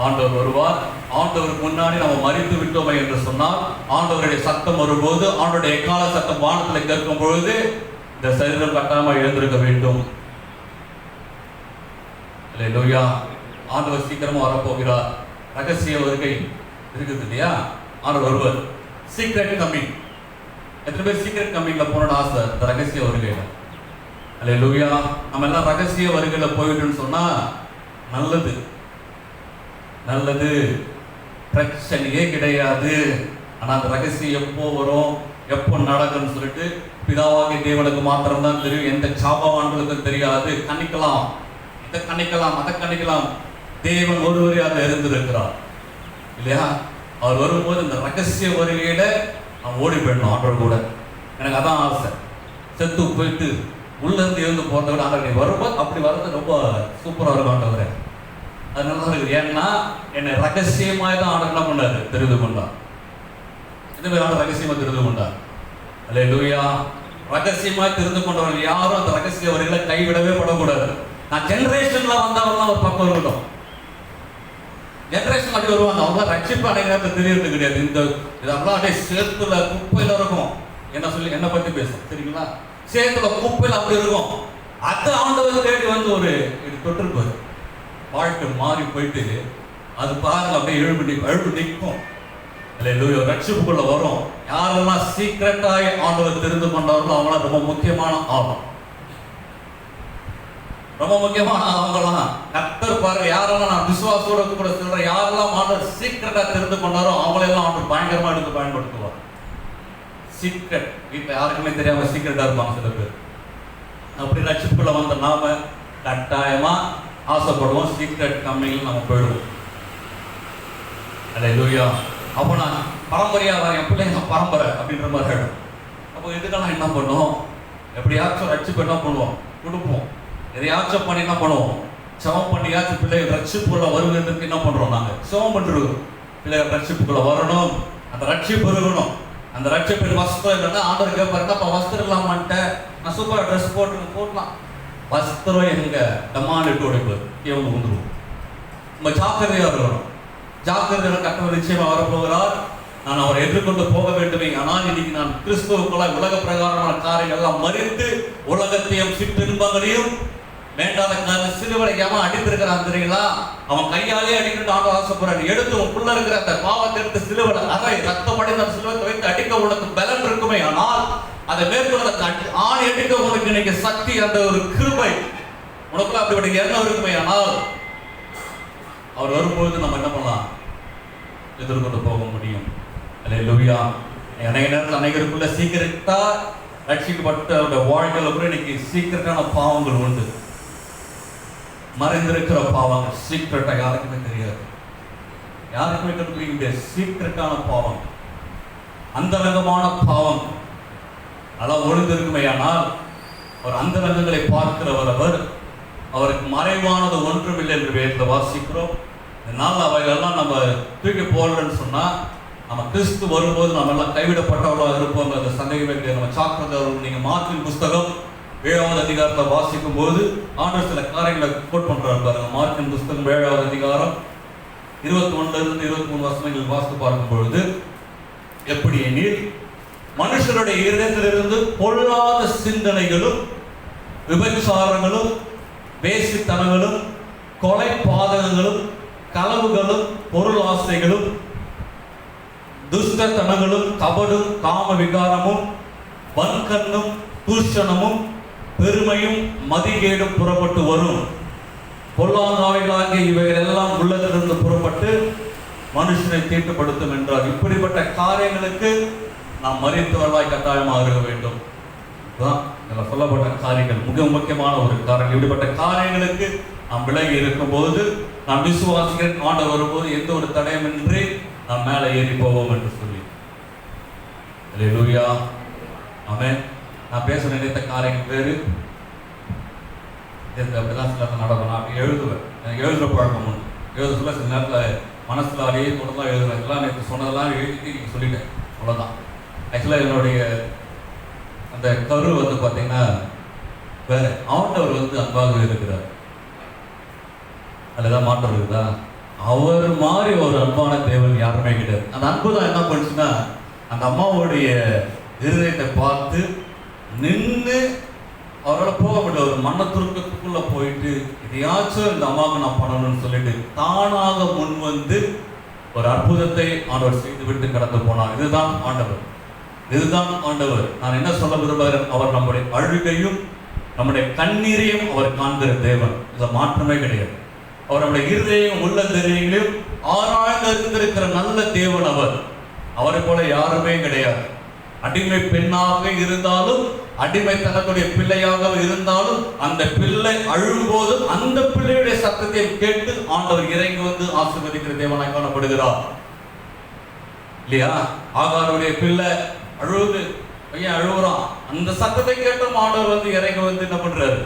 ஆண்டவர் வருவார். ஆண்டவருக்கு முன்னாடி நம்ம மரித்து விட்டோமே என்று சொன்னால் ஆண்டவருடைய சத்தம் வரும்போது, ஆண்டவருடைய எக்கால சத்தம் வானத்தில் கேட்கும் பொழுது இந்த சரீரம் கட்டாமல் எழுந்திருக்க வேண்டும். அல்லேலூயா. ஆண்டவர் சீக்கிரமா வரப்போகிறார். ரகசிய வருகை இருக்குது இல்லையா? ஆண்டவர் வருவார். Secret coming. எத்தனை பேர் சீக்ரெட் கம்மிங்ல போன ஆசை இந்த ரகசிய வருகையில? அல்லேலூயா. நம்ம எல்லாம் ரகசிய வருகையில போயிட்டுன்னு சொன்னா நல்லது, நல்லது, பிரச்சனையே கிடையாது. ஆனா அந்த ரகசியம் எப்போ வரும், எப்போ நடக்கும்னு சொல்லிட்டு பிதாவாகிய தேவனுக்கு மாத்திரம்தான் தெரியும். எந்த சாபவான்களுக்கும் தெரியாது. கணிக்கலாம், இதை கணிக்கலாம், அதை கணிக்கலாம். தேவன் ஒருவரே அதை இருந்திருக்கிறார் இல்லையா? அவர் வரும்போது இந்த ரகசிய வருகையில நான் ஓடி போயிடணும் ஆண்டவர் கூட. எனக்கு அதான் ஆசை. செத்து போயிட்டு உள்ள இருந்து எழுந்து போறதை விட ஆண்டவர் வரும்போது அப்படி வர்றது ரொம்ப சூப்பரா இருக்கும் ஆண்டவரே. அது நல்லா இருக்குது. ஏன்னா என்னை ரகசியமாய் தான் ஆண்டவர் என்ன பண்ணாரு? தெரிந்து கொண்டார். இந்த மாதிரி ஆண்டவர் ரகசியமா தெரிந்து கொண்டார். அல்லேலூயா. ரகசியமாய் தெரிந்து கொண்டவர்கள் யாரும் அந்த ரகசிய வருகையில கைவிடவே படக்கூடாது. நான் ஜெனரேஷன்ல வந்தவர்கள் ஒரு பக்கம் இருக்கட்டும். ஜெனரேஷன் அப்படி வருவாங்க, அவங்க ரட்சிப்பு அடைகிறது தெரியறது கிடையாது. இந்த இதெல்லாம் அப்படியே சேத்துல குப்பையில இருக்கும். என்ன சொல்லி என்ன பத்தி பேசும் சரிங்களா? சேத்துல குப்பையில அப்படி இருக்கும். அது ஆண்டவர் தேடி வந்து ஒரு தொட்டிருப்பாரு. வாழ்க்கை மாறி போயிட்டு அது பாருங்க அப்படியே எழுப்பு நிற்கும். அல்லேலூயா. ரட்சிப்புக்குள்ள வரும். யாரெல்லாம் சீக்கிரட்டாய் ஆண்டவர் தெரிந்து கொண்டார்களோ அவங்களாம் ரொம்ப முக்கியமான ஆகும். ரொம்ப முக்கியமான அவங்களாம் கர்த்தர் பாருங்க, யாரெல்லாம் நான் விசுவாசோட கூட சொல்றேன், யாரெல்லாம் ஆண்டவர் சீக்கிரட்டா தெரிந்து கொண்டாரோ அவங்களெல்லாம் ஆண்டவர் பயங்கரமா எடுத்து பயன்படுத்துவார். சீக்கிரட் வீட்டில் யாருக்குமே தெரியாம சீக்கிரட்டா இருப்பாங்க சில பேர். அப்படி ரட்சிப்புக்குள்ள வந்த நாம கட்டாயமா ஆசைப்படுவோம், சீக்கிரட் கம்மியில் நம்ம போயிடுவோம். அல்லேலூயா. அப்போ நான் பரம்பரையா என் பிள்ளைங்க பரம்பரை அப்படின்ற மாதிரி ஆயிடும். அப்போ இதுக்கெல்லாம் என்ன பண்ணுவோம், எப்படியாச்சும் ரட்சிப்பு என்ன பண்ணுவோம், கொடுப்போம். எதையாச்சும் பண்ணி என்ன பண்ணுவோம், சவம் பண்ணியாச்சும் பிள்ளைகள் ரட்சிப்புக்குள்ள வருவதற்கு என்ன பண்றோம், நாங்க சவம் பண்ணிருக்கோம். பிள்ளைகள் ரட்சிப்புக்குள்ள வரணும், அந்த ரட்சிப்பு இருக்கணும். அந்த ரட்சிப்பு வஸ்திரம் இல்லைன்னா ஆண்டவர் கேட்பாரு, அப்ப வஸ்திரம் இல்லாமன்ட்டேன், நான் சூப்பரா ட்ரெஸ் போடலாம். வஸ்திரம் எங்க டமாண்டு உடைப்பார், இவங்க வந்துருவோம். நம்ம ஜாக்கிரதையா இருக்கணும். ஜாக்கிரதையாக கர்த்தர் நிச்சயமா வரப்போகிறார். நான் அவரை எதிர்கொண்டு போக வேண்டுமே. ஆனால் இன்னைக்கு நான் கிறிஸ்துவுக்குள்ளாய் உலக பிரகாரமான காரியங்கள் எல்லாம் மறித்து உலகத்தையும் சிற்றின்பங்களையும் வேண்டாத சிலுவலையாம அடித்திருக்கிறான் தெரியுங்களா? அவன் கையாலே அடிக்கிட்டு ஆண்டு ஆசைப்படுறான். எடுத்து உள்ள இருக்கிற அந்த பாவத்தை எடுத்து சிலுவலை அரை ரத்தம் அடைந்த சிலுவத்தை வைத்து அடிக்க உனக்கு பலன் இருக்குமே. ஆனால் அதை மேற்கொள்ள ஆண் அடிக்க உனக்கு இன்னைக்கு சக்தி, அந்த ஒரு கிருபை உனக்குள்ள அப்படிப்பட்ட எண்ணம் இருக்குமே. ஆனால் அவர் வரும்போது நம்ம என்ன பண்ணலாம், எதிர்கொண்டு போக முடியும். அல்லேலூயா. அநேக நேரத்தில் அநேகருக்குள்ள சீக்கிரட்டா ரட்சிக்கப்பட்ட வாழ்க்கையில கூட இன்னைக்கு சீக்கிரட்டான பாவங்கள் உண்டு. மறைந்திருக்கிற பாவங்கள் சீக்கிரட்டா யாருக்குமே தெரியாது, யாருக்குமே கண்டுபிடிக்க முடியாது. சீக்கிரட்டான பாவம், அந்தரங்கமான பாவம் அதெல்லாம் ஒழுங்கிருக்குமே. ஆனால் அவர் அந்தரங்கங்களை பார்க்கிறவர், அவருக்கு மறைவானது ஒன்றுமில்லை என்று வேதத்தில் வாசிக்கிறோம். இதனால் அவைகளெல்லாம் நம்ம தூக்கி போடலன்னு சொன்னா நம்ம கிறிஸ்து வரும்போது நம்ம எல்லாம் கைவிடப்பட்டவர்களாக இருப்போம். அந்த சந்தேகமே கிடையாது. நம்ம சாக்கிரதை நீங்க மார்க்கின் புஸ்தகம் 7வது அதிகாரத்தை வாசிக்கும் போது ஆண்டவர் சில காரியங்களை கோட் பண்றாரு பாருங்க. மார்க்கின் புஸ்தகம் 7வது அதிகாரம் 21 23 வசனங்கள் வாசித்து பார்க்கும் பொழுது, எப்படி எனில் மனுஷருடைய இதயத்திலிருந்து பொல்லாத சிந்தனைகளும் விபச்சாரங்களும் வேசித்தனங்களும் கொலை பாதகங்களும் களவுகளும் பொருள் ஆசைகளும் துஷ்டத்தனங்களும் கபடும் காம விகாரமும் வன்கண்ணும் தூஷணமும் பெருமையும் மதிகேடும் புறப்பட்டு வரும். பொல்லாங்காவைகளாகிய இவைகள் எல்லாம் உள்ளத்திலிருந்து புறப்பட்டு மனுஷனை தீட்டுப்படுத்தும் என்றார். இப்படிப்பட்ட காரியங்களுக்கு நாம் மறித்தவர்களாய் கட்டாயமாக இருக்க வேண்டும். சொல்லப்பட்ட காரியங்கள் மிக முக்கியமான ஒரு காரணம். இப்படிப்பட்ட காரியங்களுக்கு நாம் விலகி இருக்கும் போது நாம் விசுவாசிக்கிறேன், ஆண்டவர் வரும்போது எந்த ஒரு தடையுமின்றி நாம் மேலே ஏறி போவோம் என்று சொல்லி. அல்லேலூயா. ஆமென். நான் பேச நினைத்த காரியங்கள் வேறு, அப்படிதான் சில நடக்கும். நான் அப்படி எழுதுவேன், எனக்கு எழுதுகிற பழக்கம் உண்டு. எழுத சொல்ல சில நேரத்தில் மனசில் அடையே கொண்டு தான் எழுதுவேன். எல்லாம் நேற்று சொன்னதெல்லாம் எழுதி நீங்கள் சொல்லிட்டேன், அவ்வளோதான். ஆக்சுவலாக என்னுடைய அந்த கரு வந்து பார்த்தீங்கன்னா வேற, ஆண்டவர் அன்பாக இருக்கிறார். அதுதான் மாற்றம் இருக்குதா? அவர் மாதிரி ஒரு அன்பான தேவன் யாருமே கிடையாது. அந்த அன்பு தான் என்ன பண்ணுச்சுன்னா, அந்த அம்மாவுடைய இருதயத்தை பார்த்து நின்று அவரால் போக முடியல. ஒரு மனத்துருக்கத்துக்குள்ள போயிட்டு இதையாச்சும் இந்த அம்மாவுக்கு நான் பண்ணணும்னு சொல்லிட்டு தானாக முன் வந்து ஒரு அற்புதத்தை ஆண்டவர் செய்து விட்டு கடந்து போனார். இதுதான் ஆண்டவர், இதுதான் ஆண்டவர். நான் என்ன சொல்ல விரும்புகிறேன், அவர் நம்முடைய அழுகையும் நம்முடைய கண்ணீரையும் அவர் காண்கிற தேவன். இதில் மாற்றமே கிடையாது. அவர் நம்முடைய இருதயம் உள்ள தெரிவிங்களையும் ஆராய்ந்து இருந்திருக்கிற நல்ல தேவன் அவர். அவரை போல யாருமே கிடையாது. அடிமை பெண்ணாக இருந்தாலும், அடிமைத்தனத்துடைய பிள்ளையாக இருந்தாலும், அந்த பிள்ளை அழும்போது அந்த பிள்ளையுடைய சத்தத்தை கேட்டு ஆண்டவர் இறங்கி வந்து ஆசீர்வதிக்கிற தேவனாய் காணப்படுகிறார். இல்லையா? ஆகாருடைய பிள்ளை அழுவுது, பையன் அழுகுறான். அந்த சத்தத்தை கேட்டும் ஆண்டவர் இறங்கி வந்து என்ன பண்றாரு,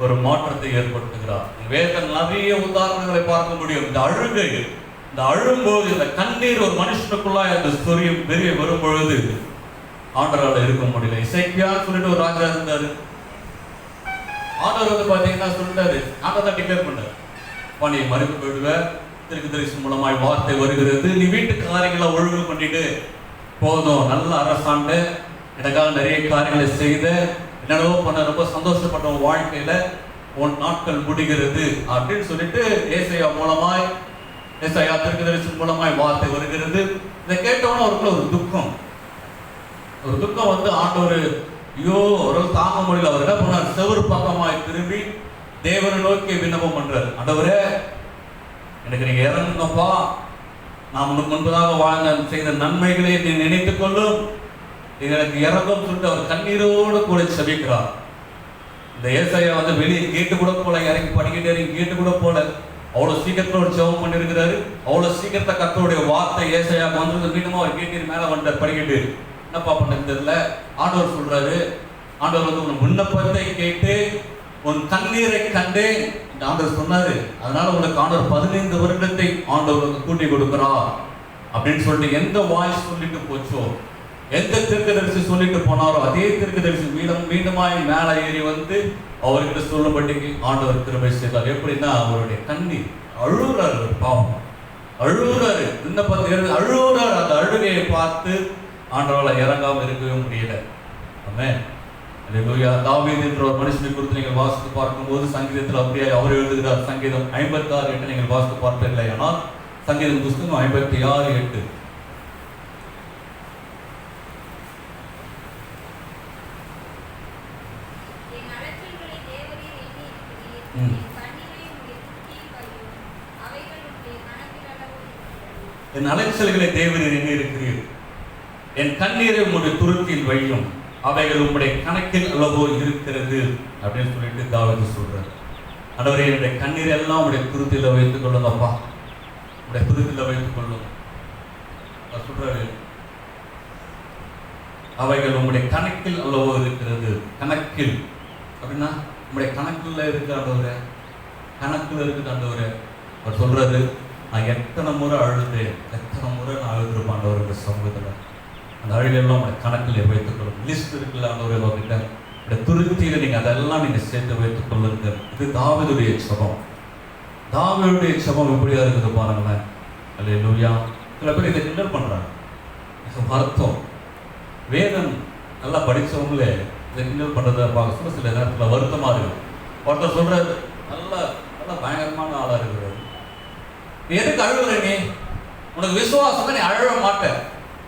ஒரு மாற்றத்தை ஏற்படுத்துகிறார். வேதத்தில் நிறைய உதாரணங்களை பார்க்க முடியும். இந்த அழுகை, இந்த அழும்போது, இந்த கண்ணீர் ஒரு மனுஷனுக்குள்ளாய் அந்த சொரியும் பெரிய வரும் பொழுது ஆண்டவரால் இருக்க முடியல. இசைக்கியான்னு சொல்லிட்டு ஒரு ராஜா இருந்தாரு. ஆண்டவர் பாத்தீங்கன்னா சொல்லிட்டாரு, ஆண்டவர் தான் டிக்ளேர் பண்ணாரு, நீ மறுப்பு போயிடுவ, திருக்கு தரிசனம் மூலமாய் வார்த்தை வருகிறது, நீ வீட்டு காரியங்களை ஒழுங்கு பண்ணிட்டு போதும், நல்ல அரசாண்டு எனக்காக நிறைய காரியங்களை செய்த, என்னென்னவோ பண்ண, ரொம்ப சந்தோஷப்பட்ட வாழ்க்கையில உன் நாட்கள் முடிகிறது அப்படின்னு சொல்லிட்டு ஏசாயா மூலமாய் ஏசாயா தீர்க்கதரிசி மூலமாய் வார்த்தை வருகிறது. இதை கேட்டவன அவருக்குள்ள ஒரு துக்கம் வந்து ஆண்டவர் ஐயோ ஒரு தாங்க முடியல. அவர் என்ன பண்ணார், செவரு பக்கமாய் திரும்பி தேவனை நோக்கி விண்ணப்பம் பண்றாரு. ஆண்டவரே எனக்கு நீங்க இறங்குங்கப்பா, நான் முன்பதாக வாழ்ந்த செய்த நன்மைகளை நீ நினைத்துக் கொள்ளும், எனக்கு இறங்கும் சொல்லிட்டு அவர் கண்ணீரோடு கூட செபிக்கிறார். இந்த ஏசாயா வந்து வெளியே கேட்டு கூட போல, இறங்கி படிக்கிட்டே இறங்கி கேட்டு கூட போல, அவ்வளவு சீக்கிரத்தோட ஜெபம் பண்ணிருக்கிறாரு. அவ்வளவு சீக்கிரத்தை கர்த்தருடைய வார்த்தை ஏசாயா வந்து மீண்டும் அவர் கேட்டு மேல வந்தார் படிக்கிட்டு. என்னப்பா பண்ண தெரியல. ஆண்டவர் சொல்றாரு, ஆண்டவர் வந்து உன் விண்ணப்பத்தை கேட்டு உன் கண்ணீரை கண்டே ஆண்டவர் சொன்னாரு. அதனால உனக்கு ஆண்டவர் 15 வருடத்தை ஆண்டவருக்கு கூட்டி கொடுக்கிறார் அப்படின்னு சொல்லிட்டு எந்த வாய்ஸ் சொல்லிட்டு போச்சோ, எந்த தீர்க்கதரிசி சொல்லிட்டு போனாரோ அதே தீர்க்கதரிசி மீண்டுமாய் மேல ஏறி வந்து அவர்கிட்ட சொல்லப்பட்டிக்கு ஆண்டவர் கிருபை செய்தார். எப்படின்னா அவருடைய கண்ணீர் அழுகுறாரு, பாவம் அழுகுறாரு, விண்ணப்பத்தை அழுகுறாரு. அந்த அழுகையை பார்த்து ஆண்டவரால் இறங்காம இருக்கவே முடியல. ஆமென். அல்லேலூயா. தாவீது என்ற ஒரு மனுஷனை குறித்து நீங்கள் வாசித்து பார்க்கும்போது சங்கீதத்தில் அப்படியே அவர் எழுதுகிறார். சங்கீதம் 56:8 நீங்கள் வாசித்து பார்ப்பீர்களே ஆனால் சங்கீதம் புஸ்தகம் 56:8 என் அலைச்சல்களை தேவரீர் எண்ணி இருக்கிறீர், என் கண்ணீரை உங்களுடைய துருத்தியில் வையும், அவைகள் உங்களுடைய கணக்கில் அளவோ இருக்கிறது அப்படின்னு சொல்லிட்டு தாவீது சொல்றாரு. ஆண்டவரே என்னுடைய கண்ணீரை எல்லாம் உங்களுடைய துருத்தியில வைத்துக் கொள்ளுங்கப்பா, உங்களுடைய துருத்தியில வைத்துக் கொள்ளும் சொல்றாரு. அவைகள் உங்களுடைய கணக்கில் அளவோ இருக்கிறது. கணக்கில் அப்படின்னா உங்களுடைய கணக்குல இருக்கு ஆண்டவரே, கணக்குல இருக்கு ஆண்டவரே. அவர் சொல்றாரு, நான் எத்தனை முறை அழுதேன், எத்தனை முறை நான் அழுதுருப்பேன் ஆண்டவருடைய சமூகத்துல. அந்த அழுகையெல்லாம் உங்களுடைய கணக்கில் வைத்துக் கொள்ளும். லிஸ்ட் இருக்குல்ல ஆண்டவரே அவர்கிட்ட, இந்த துருத்தியில நீங்க அதெல்லாம் நீங்க சேர்த்து வைத்துக் கொள்ளுங்க. இது தாவீதுடைய ஜெபம். தாவீதுடைய ஜெபம் எப்படியா இருக்குது பாருங்களேன். அல்லேலூயா. சில பேர் இதை கிண்டல் பண்றாங்க, வருத்தம். வேதம் நல்லா படிச்சவங்களே இதை கிண்டல் பண்றதை பார்க்க சில நேரத்தில் வருத்தமா இருக்கு. ஒருத்தர் சொல்றாரு, நல்ல நல்ல பயங்கரமான ஆளா இருக்கிறாரு, நீ எதுக்கு அழுகுற, நீ உனக்கு விசுவாசம் நீ அழவே மாட்ட,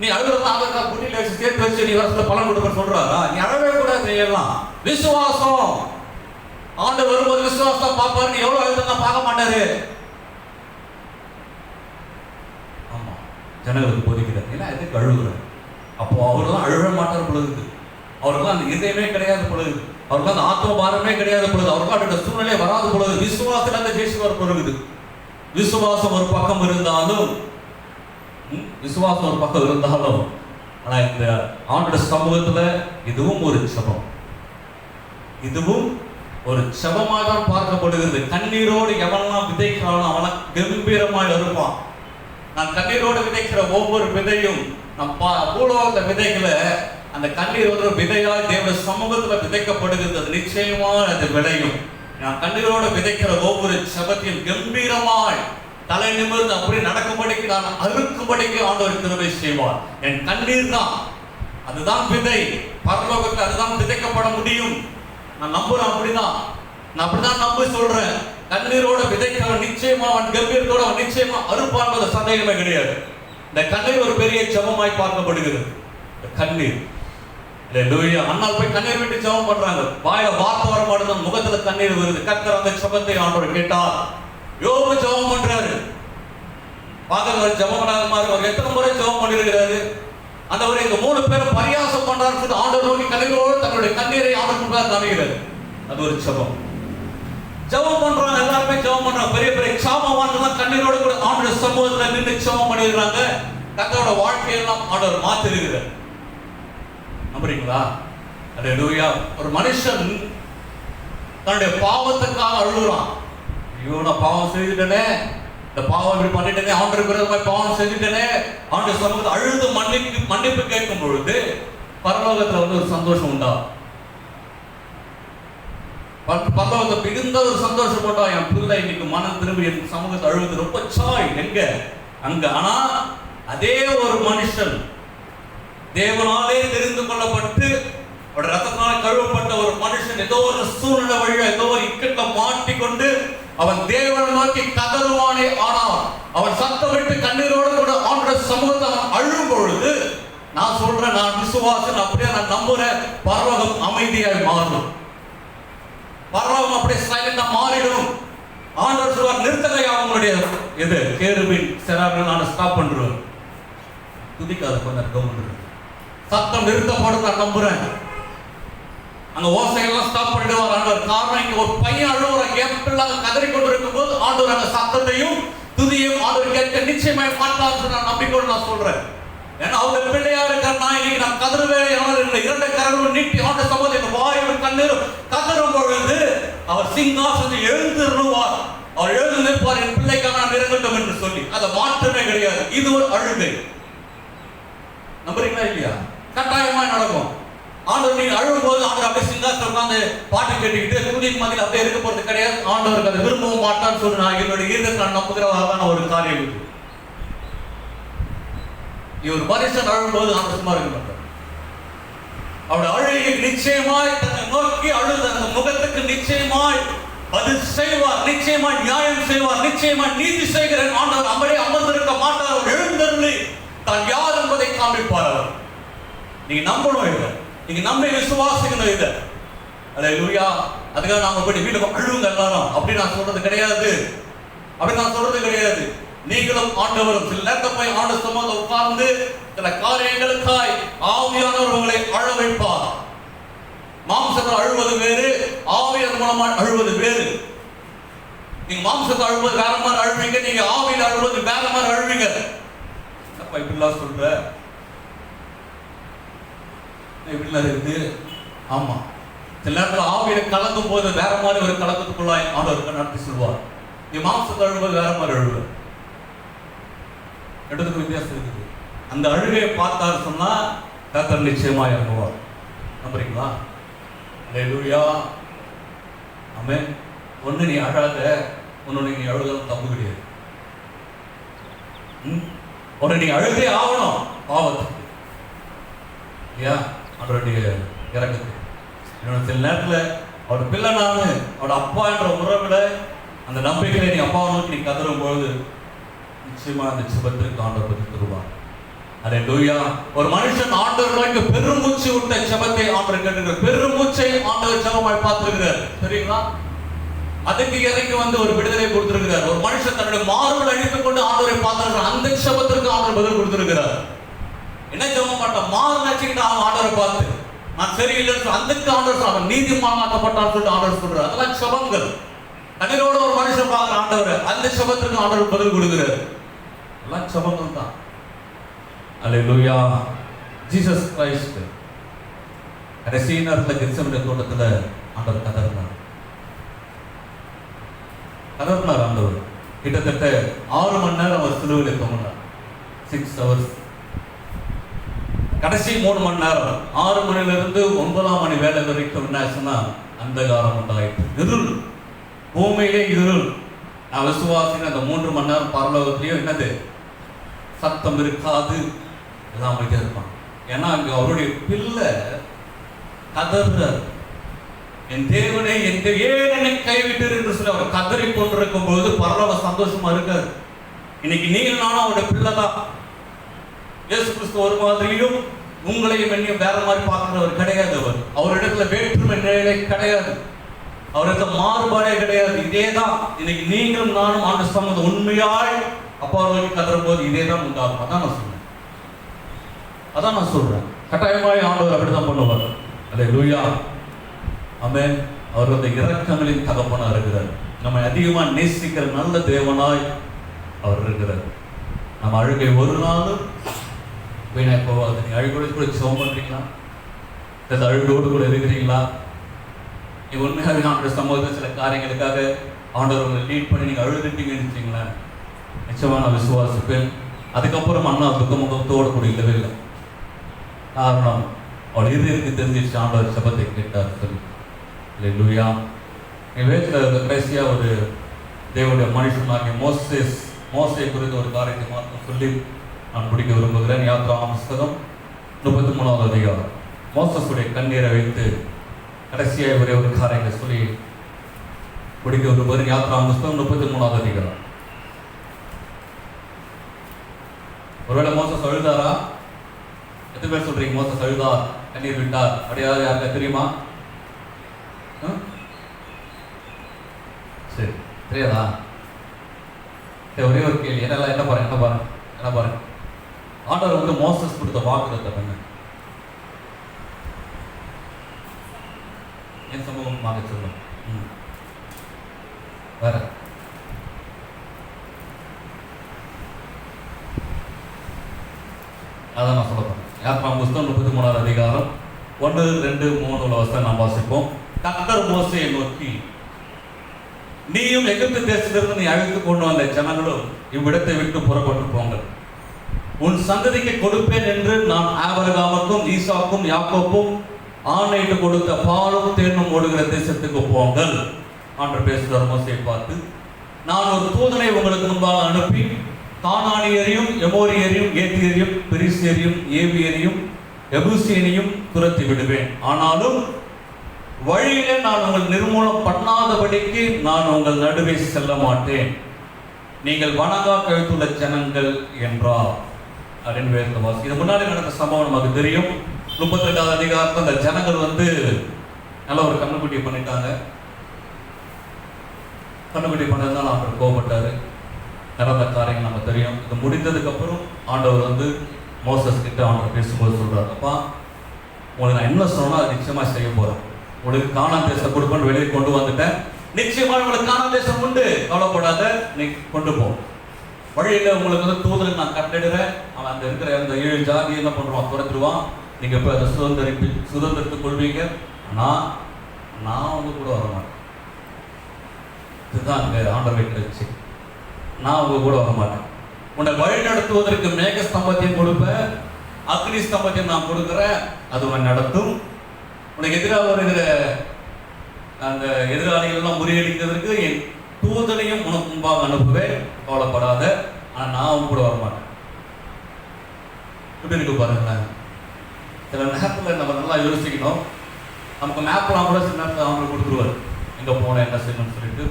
நீ அழுகுறதா அதற்காக குட்டியில வச்சு சேர்த்து வச்சு நீ வருஷத்துல பலன் கொடுக்க சொல்றாரா? நீ அழவே கூடாது. எல்லாம் விசுவாசம். ஆண்டவர் வரும்போது விசுவாசம் பார்ப்பாரு, நீ எவ்வளவு அழுதுனா பார்க்க மாட்டாரு. ஆமா, ஜனங்களுக்கு போதிக்கிறார், ஏன்னா எதுக்கு அழுகுற? அப்போ அவர்தான் அழுக மாட்டார் பொழுது, அவருக்குலாம் அந்த இதயமே கிடையாது பொழுது, அவருக்கு அந்த ஆத்ம பாரமே கிடையாது பொழுது, அவருக்கு அந்த சூழ்நிலை வராது பொழுது, விசுவாசத்துல அந்த ஜெயிச்சுவார் பொழுது. விசுவாசம் ஒரு பக்கம் இருந்தாலும், விசுவாசம் ஒரு பக்கம் இருந்தாலும், ஆனா இந்த ஆண்டோட சமூகத்துல இதுவும் ஒரு ஜெபம், இதுவும் ஒரு ஜெபமாக தான் பார்க்கப்படுகிறது. கண்ணீரோடு எவனெல்லாம் விதைக்கிறானோ அவன் கம்பீரமாய் வருவான். நான் கண்ணீரோடு விதைக்கிற ஒவ்வொரு விதையும் நம் பூலோகத்த விதைகள அந்த கண்ணீர் ஒரு விதையாய் தேவ சமூகத்துல விதைக்கப்படுகிறது. அது நிச்சயமா அது விளையும். நான் கண்ணீரோடு விதைக்கிற ஒவ்வொரு ஜெபத்தையும் கம்பீரமாய் தலை நிமிர்ந்து அப்படி நடக்கும்படிக்கு நான் அறுக்கும்படிக்கு ஆண்டவர் கிருபை செய்வார். என் கண்ணீர் தான், அதுதான் விதை. பரலோகத்தில் அதுதான் விதைக்கப்பட முடியும். நான் நம்புறேன், அப்படிதான் நான் அப்படிதான் நம்ப சொல்றேன். கண்ணீரோட விதைக்கிறவன் நிச்சயமா அவன் கம்பீரத்தோட அவன் நிச்சயமா அறுப்பான்பது சந்தேகமே கிடையாது. இந்த கண்ணீர் ஒரு பெரிய ஜெபமாய் பார்க்கப்படுகிறது. கண்ணீர் அண்ணால் போய் கண்ணீர் விட்டு ஜெபம் பண்றாங்க, வாயில வார்த்தை வர மாட்டேங்குது, முகத்துல கண்ணீர் வருது. கர்த்தர் அந்த ஜெபத்தை ஆண்டவர் கேட்டார். யோபு ஜெபம் பண்றாரு, பாக்கிறவர் ஜெபம் பண்ணாத மாதிரி அவர் எத்தனை முறை ஜெபம் பண்ணிருக்கிறாரு. அந்த ஒரு இந்த 3 பேரும் பரியாசம் பண்றாரு, ஆண்டவர் நோக்கி கண்ணீரோடு தன்னுடைய கண்ணீரை ஆண்டவர் முன்பாக காமிக்கிறார். அது ஒரு ஜெபம். ஜெபம் பண்றாங்க, எல்லாருமே ஜெபம் பண்றாங்க. பெரிய பெரிய சாமவான்கள் கண்ணீரோடு கூட ஆண்டவர் சமூகத்துல நின்று ஜெபம் பண்ணிருக்காங்க. கர்த்தரோட வாழ்க்கையெல்லாம் ஆண்டவர் மாத்திருக்கிறார். நம்புறீங்களா? அல்லேலூயா. ஒரு மனுஷன் தன்னுடைய பாவத்துக்காக அழுகுறான். ஐயோ நான் பாவம் செய்துட்டேனே, இந்த பாவம் இப்படி பண்ணிட்டேனே, ஆண்டவருக்கு விரோதமாய் பாவம் செஞ்சுட்டேனே, ஆண்டவர் சமூகத்தில் அழுது மன்னிப்பு கேட்கும் பொழுது பரலோகத்துல வந்து ஒரு சந்தோஷம் உண்டா? பரலோகத்தை மிகுந்த ஒரு சந்தோஷம் போட்டா, என் பிள்ளை இன்னைக்கு மனம் திரும்பி என் சமூகத்தை அழுது ரொம்ப சாய் எங்க அங்க. ஆனா அதே ஒரு மனுஷன் தேவனாலே தெரிந்து கொள்ளப்பட்டு ரத்தத்தினால் கழுவப்பட்ட ஒரு மனுஷன் ஏதோ ஒரு சூழ்நிலை வழியா ஏதோ ஒரு இக்கட்ட மாட்டிக்கொண்டு அவன் தேவனை நோக்கி கதறுவானே, ஆனால் அவன் சத்தமிட்டு கண்ணீரோடு கூட ஆண்டவர் சமூகத்தை அவன் அழும் பொழுது, நான் சொல்றேன், நான் விசுவாசன், அப்படியே நான் நம்புறேன், பரலோகம் அமைதியாய் மாறும். பரலோகம் அப்படியே சைலண்டா மாறிடும். ஆண்டவர் சொல்வார், நிறுத்தலையா அவங்களுடைய இது கேருபின் செராபின், நான் ஸ்டாப் பண்றேன், துதிக்காத கொஞ்சம் கவனம், சத்தம் நிறுத்தப்படும், நான் நம்புறேன். அந்த ஓசையெல்லாம் ஸ்டாப் பண்ணிடுவார் ஆண்டவர். காரணம், இங்க ஒரு பையன் அழுவுற கேப்பில்லாத கதறி கொண்டிருக்கும் போது ஆண்டவர் அந்த சத்தத்தையும் துதியையும் ஆண்டவர் கேட்க நிச்சயமாய் மாட்டான்னு நான் நம்பிக்கையோடு நான் சொல்றேன். ஏன்னா அவங்க பிள்ளையா இருக்கிற நான் இன்னைக்கு நான் கதறுவேன், இரண்டு கரங்களும் நீட்டி ஆண்ட சமூகத்தை வாயும் கண்ணீரும் கதறும் பொழுது அவர் சிங்காசனத்தில் எழுந்திருவார். அவர் எழுந்து நிற்பார், என் பிள்ளைக்காக நான் இறங்கட்டும் என்று சொல்லி. அதை மாற்றமே கிடையாது. இது ஒரு அழுகை. நம்புறீங்களா இல்லையா? கட்டாயமா நடக்கும். ஆண்டவர் நீங்க அழுகும் போது ஆண்டவர் அப்படியே சிங்காசனம் உட்கார்ந்து பாட்டு கேட்டுக்கிட்டு துதி மதியில் அப்படியே இருக்க போறது கிடையாது. ஆண்டவருக்கு அதை விரும்பவும் மாட்டான்னு சொல்லி நான் என்னுடைய ஈரத்தை நான் நம்புகிறவரான ஒரு காரியம் இது. இவர் மனுஷன் அழும்போது ஆண்டவர் சும்மா இருக்க மாட்டார். அவருடைய அழுகை நிச்சயமாய் தன்னை நோக்கி அழுத அந்த முகத்துக்கு நிச்சயமாய் பதில் செய்வார், நிச்சயமாய் நியாயம் செய்வார், நிச்சயமாய் நீதி செய்கிற ஆண்டவர் அப்படியே அமர்ந்திருக்க மாட்டார். அவர் எழுந்தருளி தான் யார் என்பதை காண்பிப்பார். அவர் நீங்க நம்பணும் இதை, நீங்க நம்பி விசுவாசிக்கணும் இதை. அல்லேலூயா. அதுக்காக நாம போய் வீட்டுக்கு அழுவுங்க எல்லாரும் அப்படி நான் சொல்றது கிடையாது. அப்படி நான் சொல்றது கிடையாது. நீங்களும் ஆண்டவரும் சில நேரத்தில் போய் ஆண்டு சமூகத்தை உட்கார்ந்து சில காரியங்களுக்காய் ஆவியானவர் உங்களை அழ வைப்பார். மாம்சத்தில் அழுவது வேறு, ஆவியின் மூலமா அழுவது வேறு. நீங்க மாம்சத்தை அழுவது வேற மாதிரி அழுவீங்க, நீங்க ஆவியில் அழுவது வேற மாதிரி அழுவீங்க. அப்ப இப்படிலாம் சொல்ற இப்படிலாம் இருக்குது. ஆமா, சில நேரத்தில் ஆவியில கலக்கும் போது வேற மாதிரி ஒரு கலக்கத்துக்குள்ளாய் ஆண்டவருக்கு நடத்தி சொல்வார். நீ மாம்சத்தை அழுவது வேற மாதிரி அழுவ, இடத்துக்கு வித்தியாசம் இருக்குது. அந்த அழுகையை பார்த்தாரு சொன்னா கர்த்தர் நிச்சயமா இறங்குவார். நம்புறீங்களா? அல்லேலூயா. ஆமென். ஒண்ணு நீ அழாத, ஒன்னு நீ அழுதாலும் தப்பு கிடையாது. ஒன்னு நீ அழுதே ஆகணும் பாவத்துக்கு, ஐயா அவருடைய இறக்கத்துக்கு. என்னோட சில நேரத்தில் அவரோட பிள்ளை நானு அவரோட அப்பா என்ற உறவுல அந்த நம்பிக்கையில நீ அப்பாவை நோக்கி நீ கதறும் பொழுது நிச்சயமா அந்த ஜெபத்திற்கு ஆண்டவர் பதில் தருவார். அல்லேலூயா. ஒரு மனுஷன் ஆண்டவர் நோக்கி பெருமூச்சு விட்ட ஜெபத்தை ஆண்டவர் கேட்கிறார். பெருமூச்சை ஆண்டவர் ஜெபமாய் பார்த்திருக்கிறார். சரிங்களா? அதுக்கு இறங்கி வந்து ஒரு விடுதலை கொடுத்திருக்கிறார். ஒரு மனுஷன் தன்னுடைய மார்புகளை அழித்துக் கொண்டு ஆண்டவரை பார்த்திருக்கிறார். அந்த ஜெபத்திற்கு ஆண்டவர் பதில் கொடுத்திருக்கிறார். என்ன ஜெபம் பண்ண மாறு நினைச்சுக்கிட்டு அவன் ஆண்டவரை பார்த்து நான் சரியில்லைன்னு அதுக்கு ஆண்டவர் அவன் நீதிமானாக்கப்பட்டான்னு சொல்லிட்டு ஆண்டவர் சொல்றாரு. அதெல்லாம் ஜெபங்கள். கண்ணீரோட ஒரு மனுஷன் பார்க்கிற ஆண்டவர், அந்த ஜெபத்திற்கு ஆண்டவர் பதில் கொடுக்கிறார். எல்லாம் ஜெபங்கள் தான். அல்லேலூயா. ஜீசஸ் கிரைஸ்ட் கடைசி நேரத்தில் கெத்செமனே தோட்டத்தில் ஆண்டவர் கதறினார். ஆண்டவர் கிட்டத்தட்ட 6 மணி நேரம் அவர் சிலுவையில் தொங்கினார். 6 hours. கடைசி 3 மணி நேரம் 6 மணிலிருந்து 9 மணி வேலை வரைக்கும் என்ன ஆச்சுன்னா அந்தகாரம் உண்டாயிட்டு, இருள், பூமியிலே இருள். நான் விசுவாசின அந்த 3 மணி நேரம் பரலோகத்திலேயும் என்னது சத்தம் இருக்காது, எல்லாம் அமைதியா இருப்பான். ஏன்னா அங்க அவருடைய பிள்ளை கதறுறார், என் தேவனே என் ஏன் என்னை கைவிட்டு என்று சொல்லி அவர் கதறி கொண்டிருக்கும் போது பரலோக சந்தோஷமா இருக்காது. இன்னைக்கு நீங்க நானும் அவருடைய பிள்ளை தான். இயேசு கிறிஸ்து ஒரு மாதிரியும் உங்களையும் என்னையும் வேற மாதிரி பார்க்கிறவர் கிடையாது. அவரிடத்துல வேற்றுமை நிலையிலே கிடையாது, அவரிடத்துல மாறுபாடே கிடையாது. இதேதான் இன்னைக்கு நீங்களும் நானும் ஆண்டு சம்பந்தம் உண்மையாய் அப்பா நோக்கி கதறும் போது இதேதான் உண்டாகும். அதான் நான் சொல்றேன். கட்டாயமாய் ஆண்டவர் அப்படிதான் பண்ணுவார். அல்லேலூயா. ஆமென். அவர் அந்த இரக்கங்களின் தகப்பனா இருக்கிறார். நம்ம அதிகமா நேசிக்கிற நல்ல தேவனாய் அவர் இருக்கிறார். நம்ம அழுகை ஒரு நாளும் வீணா போவாது. நீங்க அழுகோடு கூட ஜெபம் பண்றீங்களா? அழுகோடு கூட இருக்கிறீங்களா? நீ உண்மையாக ஆண்டவர் சமூகத்தில் சில காரியங்களுக்காக ஆண்டவர் உங்களை லீட் பண்ணி நீங்க அழுதுட்டீங்கன்னு வச்சிங்களா, நிச்சயமா நான் விசுவாசிப்பேன். அதுக்கப்புறம் அண்ணா துக்கமுகத்தோடு கூட இல்லவே இல்லை. காரணம் அவள் இறுதிக்கு தெரிஞ்சிச்சு ஆண்டவர் சபத்தை கேட்டார் சொல்லி. அல்லேலூயா. என் வேதத்தில் கடைசியா ஒரு தேவனுடைய மனுஷனாகிய மோசே குறித்த ஒரு காரியத்தை மாத்திரம் சொல்லி நான் முடிக்க விரும்புகிறேன். யாத்ராகம புஸ்தகம் 33வது அதிகாரம். மோசேசுடைய கண்ணீரை வைத்து கடைசியாக ஒரே ஒரு காரியங்களை சொல்லி முடிக்க விரும்புகிறேன். யாத்ராகம புஸ்தகம் 33வது அதிகாரம். ஒருவேளை மோசஸ் அழுதாரா? எத்தனை பேர் சொல்றீங்க மோசஸ் அழுதார், கண்ணீர் விட்டார்? அப்படியாவது யாருக்கா தெரியுமா? சரி, தெரியாதா? ஒரே ஒரு கேள்வி, என்னெல்லாம் என்ன பாருங்க. ஆண்டவர் வந்து மோசஸ் கொடுத்த வாக்குத்தத்தம் என்ன? என் சமூகமாக சொல்லும். வேற அதான் நான் சொல்ல போறேன். யாத்ரா புஸ்தகம் 33வது அதிகாரம் 1, 2, 3 வசனம் நாம் வாசிப்போம். கர்த்தர் மோசேயை நோக்கி, நீயும் எகிப்து தேசத்திலிருந்து நீ அழைத்து கொண்டு வந்த ஜனங்களும் இவ்விடத்தை விட்டு புறப்பட்டு போங்கள். உன் சந்ததிக்கு கொடுப்பேன் என்று நான் ஆபிரகாமுக்கும் ஈசாக்கும் யாக்கோப்பும் ஆணையிட்டு கொடுத்த பாலும் தேனும் ஓடுகிற தேசத்துக்கு போங்கள். ஆண்டவர் பேசுகிறார் மோசேயை பார்த்து, நான் ஒரு தூதனை உங்களுக்கு முன்பாக அனுப்பி கானானியரையும் எமோரியரையும் ஏத்தியரையும் பெரிசியரையும் ஏவியரையும் எபூசியனையும் துரத்தி விடுவேன். ஆனாலும் வழியிலே நான் உங்கள் நிர்மூலம் பண்ணாதபடிக்கு நான் உங்கள் நடுவே செல்ல மாட்டேன். நீங்கள் வணங்கா கழுத்துள்ள ஜனங்கள் என்றார் அப்படின்னு வேறு வாசி. இது முன்னாடி நடந்த சம்பவம் நமக்கு தெரியும். 32வது அதிகாரத்தில் அந்த ஜனங்கள் வந்து நல்ல ஒரு கண்ணுக்குட்டி பண்ணிட்டாங்க. கண்ணுக்குட்டி பண்ணதுனால அவர் கோபப்பட்டாரு. நடந்த காரியங்கள் நமக்கு தெரியும். இது முடிந்ததுக்கு அப்புறம் ஆண்டவர் வந்து மோசஸ் கிட்ட ஆண்டவர் பேசும்போது சொல்றாரு, அப்பா உங்களுக்கு நான் என்ன சொன்னா அது நிச்சயமா செய்ய போறேன். உங்களுக்கு கானான் தேசம் கொடுக்கணும் வெளியே கொண்டு வந்துட்டேன். நிச்சயமா உங்களுக்கு கானான் தேசம் உண்டு, கவலைப்படாத, நீ கொண்டு போ. வழியில உங்களுக்கு வந்து தூதரை நான் கட்டிடுறேன். அவன் அந்த இருக்கிற அந்த 7 ஜாதி என்ன பண்றான், துரத்துருவான். நீங்க போய் அதை சுதந்திரத்துக் கொள்வீங்க. ஆனா நான் உங்க கூட வர மாட்டேன். இதுதான் அங்க ஆண்டவர் கிடைச்சு, நான் உங்க கூட வர மாட்டேன். உன்னை வழி நடத்துவதற்கு மேக ஸ்தம்பத்தையும் கொடுப்பேன், அக்னி ஸ்தம்பத்தையும் நான் கொடுக்குறேன், அது உன்னை நடத்தும். உனக்கு எதிராக வருகிற அந்த எதிராளிகள்லாம் முறியடிக்கிறதுக்கு என் தூதனையும் உனக்கு முன்பாக அனுப்புவேன், கவலைப்படாத. ஆனால் நான் உன் கூட வரமாட்டேன். எப்படி இருக்கு பாருங்களேன். சில நேரத்தில் நம்ம நல்லா யோசிக்கணும். நமக்கு மேப்லாம் கூட சில நேரத்தில் அவங்களுக்கு கொடுத்துருவார், எங்கே போனேன் என்ன செய்யணும்னு சொல்லிட்டு.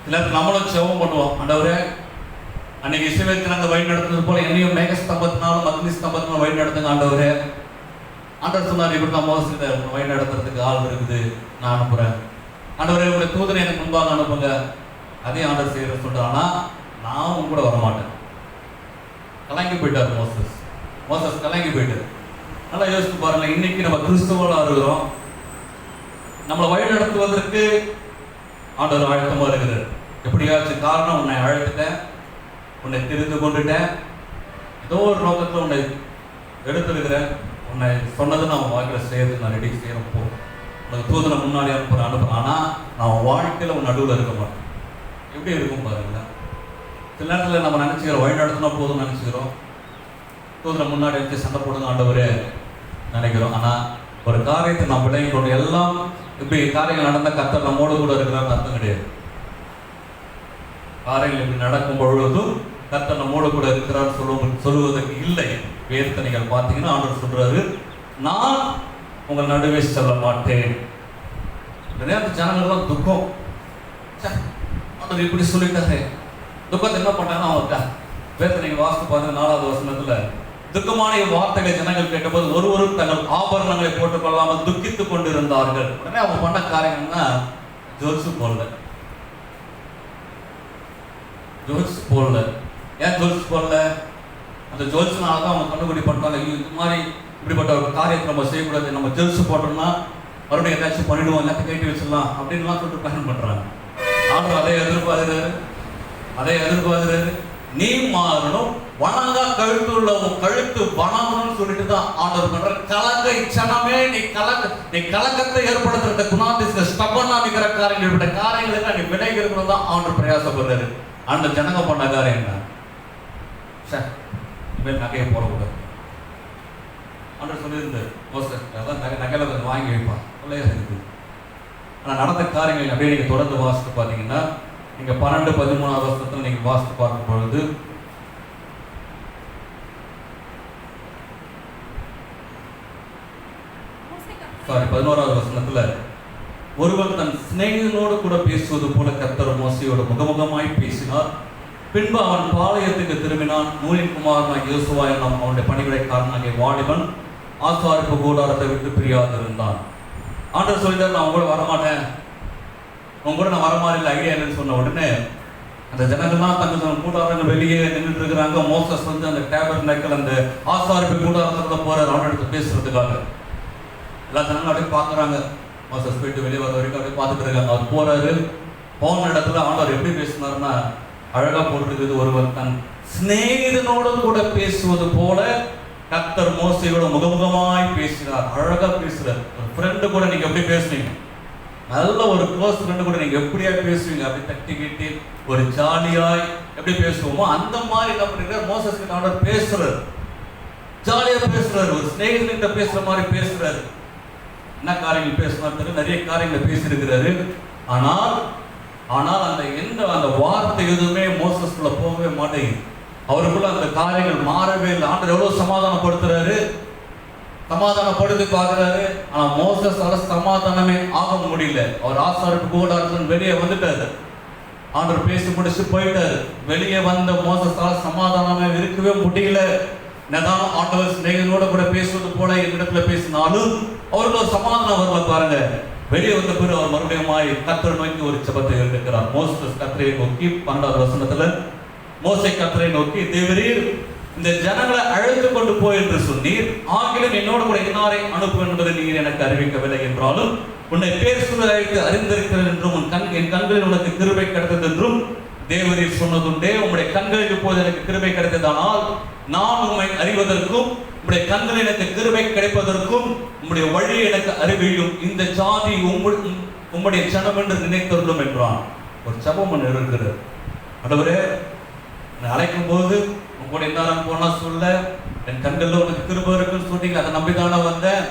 சில நேரத்தில் நம்மளும் செவம் பண்ணுவோம், ஆண்டவரே அன்னைக்கு இசைவேத்தின் அந்த வழி நடத்துறது போல என்னையும் மேக ஸ்தம்பத்தினாலும் அக்னி ஸ்தம்பத்தினாலும் வழி நடத்துங்க ஆண்டவரே. ஆண்டவர் சொன்னார், இப்படி தான் மோசத்தை வழி நடத்துறதுக்கு ஆள் இருக்குது, நான் அனுப்புகிறேன். ஆண்டவரே உங்களுடைய தூதனை எனக்கு முன்பாக அனுப்புங்க, அதையும் ஆண்டவர் செய்கிற சொல்கிறார். ஆனால் நான் உங்க கூட வரமாட்டேன். கலங்கி போயிட்டார் மோசஸ் கலங்கி போயிட்டார். நல்லா யோசித்து பாருங்க. இன்னைக்கு நம்ம கிறிஸ்துவர்களாக இருக்கிறோம். நம்மளை வழி நடத்துவதற்கு ஆண்டவர் அழைத்தமாக இருக்கிறார். எப்படியாச்சும் காரணம், உன்னை அழைத்துட்டேன், உன்னை தெரிந்து கொண்டுட்டேன், ஏதோ ஒரு நோக்கத்தில் உன்னை எடுத்துருக்கிறேன், உன்னை சொன்னது நான் வாழ்க்கையில் செய்யறதுக்கு நான் ரெடி செய்யறேன். போ, உனக்கு தூதனை முன்னாடி அனுப்புகிறேன். ஆனால் நான் வாழ்க்கையில் உன் நடுவில் இருக்க மாட்டேன். எப்படி இருக்கும் பாருங்களேன். சில நேரத்தில் நம்ம நினச்சிக்கிறோம், வழி நடத்தினா போதும் நினச்சிக்கிறோம், தூதனை முன்னாடி வச்சு சண்டை போடுங்க ஆண்டவரே நினைக்கிறோம். ஆனால் ஒரு காரியத்தை நம்ம விளங்கி கொண்டு எல்லாம் இப்படி காரியங்கள் நடந்தால் கர்த்தர் நம்மோடு கூட இருக்கிறான்னு அர்த்தம் கிடையாது. காரியங்கள் இப்படி நடக்கும் பொழுதும் கர்த்தர் நம்மோடு கூட இருக்கிறான்னு சொல்லுவதற்கு இல்லை. வேதத்தை நீங்கள் பார்த்தீங்கன்னா ஆண்டவர் சொல்றாரு, நான் உங்கள் நடுவே செல்ல மாட்டேன். இந்த நேரத்து ஜனங்கள்லாம் துக்கம், ஆண்டவர் இப்படி சொல்லிட்டாரு. துக்கத்தை என்ன பண்ணாங்கன்னா அவங்க வேதத்தை நீங்கள் வாசித்து பார்த்து 4வது வசனத்துல துக்கமான வார்த்தைகளை ஜனங்கள் கேட்டபோது ஒருவரும் தங்கள் ஆபரணங்களை போட்டுக் கொள்ளாமல் துக்கித்துக் கொண்டிருந்தார்கள். உடனே அவங்க பண்ண காரியங்கள்னா ஜோல்ஸ் போடல. ஏன் ஜோல்ஸ் போடல? அந்த ஜோல்ஸ்னால தான் அவங்க கண்டுபிடி பண்ணுறாங்க, இது மாதிரி இப்படிப்பட்ட ஒரு காரியத்தை நம்ம செய்யக்கூடாது, நம்ம ஜோல்ஸ் போட்டோம்னா மறுபடியும் ஏதாச்சும் பண்ணிடுவோம், எல்லாத்தையும் கேட்டு வச்சிடலாம் அப்படின்லாம் சொல்லிட்டு பிளான் பண்ணுறாங்க. ஆண்டவர் அதை எதிர்பார்க்கிறாரு. நீ மாறணும், வணங்கா கழுத்து உள்ள உன் கழுத்து வணங்கணும்னு சொல்லிட்டு தான் ஆண்டவர் பண்ற. கலங்க இச்சனமே, நீ கலங்கத்தை ஏற்படுத்துற குணாதிச ஸ்டபனா நிக்கிற காரியங்கள், இப்படி காரியங்களுக்கு நீ விலகி இருக்கணும் தான் ஆண்டவர் பிரயாசப்படுறாரு. அந்த ஜனங்க பண்ண காரியம் என்ன? இனிமேல் நகையை போடக்கூடாது. ஆண்டவர் சொல்லியிருந்தார், அதான் நகையில கொஞ்சம் வாங்கி வைப்பான் பிள்ளையா இருக்குது. ஆனால் நடந்த காரியங்கள் அப்படியே நீங்கள் தொடர்ந்து வாசித்து பார்த்தீங்கன்னா, நீங்கள் 12, 13வது வருஷத்தில் நீங்கள் வாசித்து பார்க்கும் பொழுது சாரி 11வது வசனத்துல ஒருவன் தன் சிநேகிதனோடு கூட பேசுவது போல கர்த்தர் மோசேயோடு முகமுகமாய் பேசினார். பின்பு அவன் பாளையத்துக்கு திரும்பினான். நூனின் குமாரனாகிய யோசுவா என்னும் அவனுடைய பணிவிடைக்காரனாகிய வாலிபன் ஆசாரிப்பு கூடாரத்தை விட்டு பிரியாதிருந்தான். ஆண்டவர் சொல்லிட்டார், நான் உங்களோட வரமாட்டேன், உங்க கூட நான் வரமாதிரி இல்லை, ஐடியா இல்லைன்னு சொன்ன உடனே அந்த ஜனங்கள்லாம் தங்கள் கூடாரங்கள் வெளியே நின்றுட்டு இருக்கிறாங்க. மோசஸ் வந்து அந்த டேபர்நேக்கல் அந்த ஆசாரிப்பு கூடாரத்துல போறாரு அவனிடத்து பேசுறதுக்காக. எல்லா ஜனங்களும் அப்படியே பார்க்குறாங்க. மோசஸ் போயிட்டு வெளியே வர வரைக்கும் அப்படியே பார்த்துட்டு இருக்காங்க. அவர் போறாரு. போன இடத்துல ஆண்டவர் எப்படி பேசினார்னா, அழகா போட்டுருக்குது, ஒருவர் தன் சிநேகிதனோடு கூட பேசுவது போல கர்த்தர் மோசையோட முகமுகமாய் பேசினார். அழகா பேசுறார். ஒரு ஃப்ரெண்டு கூட நீங்க எப்படி பேசுவீங்க, நல்ல ஒரு க்ளோஸ் ஃப்ரெண்டு கூட நீங்க எப்படியா பேசுவீங்க, அப்படி தட்டி கிட்டி ஒரு ஜாலியாய் எப்படி பேசுவோமோ அந்த மாதிரி என்ன பண்ணிருக்காரு, மோசஸ் கிட்ட ஆண்டவர் பேசுறாரு. ஜாலியா பேசுறாரு, ஒரு ஸ்நேகிதன்கிட்ட பேசுற மாதிரி பேசுறாரு. என்ன காரியங்கள் பேசினார், நிறைய காரியங்களை பேசியிருக்கிறாரு. ஆனால் அந்த வார்த்தை எதுவுமே மோசஸ்குள்ள போகவே மாட்டேங்குது. அவருக்குள்ள அந்த காரியங்கள் மாறவே இல்லை. ஆண்டவர் எவ்வளவு சமாதானப்படுத்துறாரு, சமாதானப்படுத்தி பார்க்கிறாரு. ஆனா மோசஸால சமாதானமே ஆக முடியல. அவர் ஆசாரிப்பு கூடாரத்துல வெளியே வந்துட்டாரு. ஆண்டவர் பேசி முடிச்சு போயிட்டாரு. வெளியே வந்த மோசஸால சமாதானமே இருக்கவே முடியல. என்னதான் ஆண்டவர் சிநேகிதனோட கூட பேசுவது போல என்னிடத்துல பேசினாலும் அவருக்கு சமாதானம் வரல. பாருங்க, வெளியே வந்த பிறகு அவர் மறுபடியும் கர்த்தரை நோக்கி ஒரு ஜெபத்தை எடுக்கிறார். மோசஸ் கர்த்தரை நோக்கி 12வது வசனத்துல மோசே கர்த்தரை நோக்கி, தேவரீர் இந்த ஜனங்களை அழைத்து கொண்டு போய் என்று சொன்னீர், ஆகிலும் என்னோடு கூட இன்னாரை அனுப்பும் என்பதை நீர் எனக்கு அறிவிக்கவில்லை என்றாலும் உன்னை பேர் சொல்ல அழைத்து அறிந்திருக்கிறது என்றும் என் கண்களில் உனக்கு கிருபை கிடைத்தது என்றும் தேவரீர் சொன்னதுண்டே. உம்முடைய கண்களுக்கு போது எனக்கு கிருபை கிடைத்ததானால் நான் உம்மை அறிவதற்கும் உம்முடைய கண்கள் எனக்கு கிருபை கிடைப்பதற்கும் உம்முடைய வழி எனக்கு அறிவியும். இந்த ஜாதி உம்முடைய ஜனம் என்று நினைத்தருளும் என்றான். ஒரு ஜெபம் ஒன்று இருக்கிறது. ஆண்டவரே, அழைக்கும் போது உங்களோட எந்நேரம் போனா சொல்ல என் கண்கள்ல உனக்கு கிருபை இருக்குன்னு சொன்னீங்க, அதை நம்பிதானே வந்தேன்.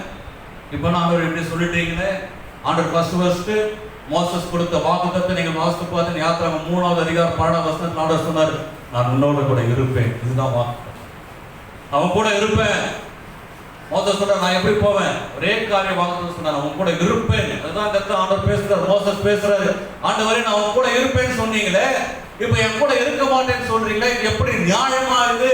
இப்போ நான் ஆண்டவர் எப்படி சொல்லிட்டீங்களே. ஆண்டவர் ஃபர்ஸ்ட் மோசஸ் கொடுத்த வாக்குத்தத்தை நீங்க வாசித்து பார்த்து யாத்திராகமம் 3வது அதிகாரம் 12வது வசனத்துல ஆண்டவர் சொன்னார், நான் உன்னோட கூட இருப்பேன். இதுதான் வாக்கு, அவன் கூட இருப்பேன். மோசஸ் சொல்ற, நான் எப்படி போவேன், ஒரே காரியம் வாக்குத்தத்தை சொன்னார், அவன் கூட இருப்பேன். அதுதான் இந்த ஆண்டவர் பேசுறாரு. மோசஸ் பேசுறாரு, ஆண்டவரே நான் அவன் கூட இருப்பேன்னு சொன்னீங்களே, இப்ப என் கூட இருக்க மாட்டேன்னு சொல்றீங்களே, இது எப்படி நியாயமா இது?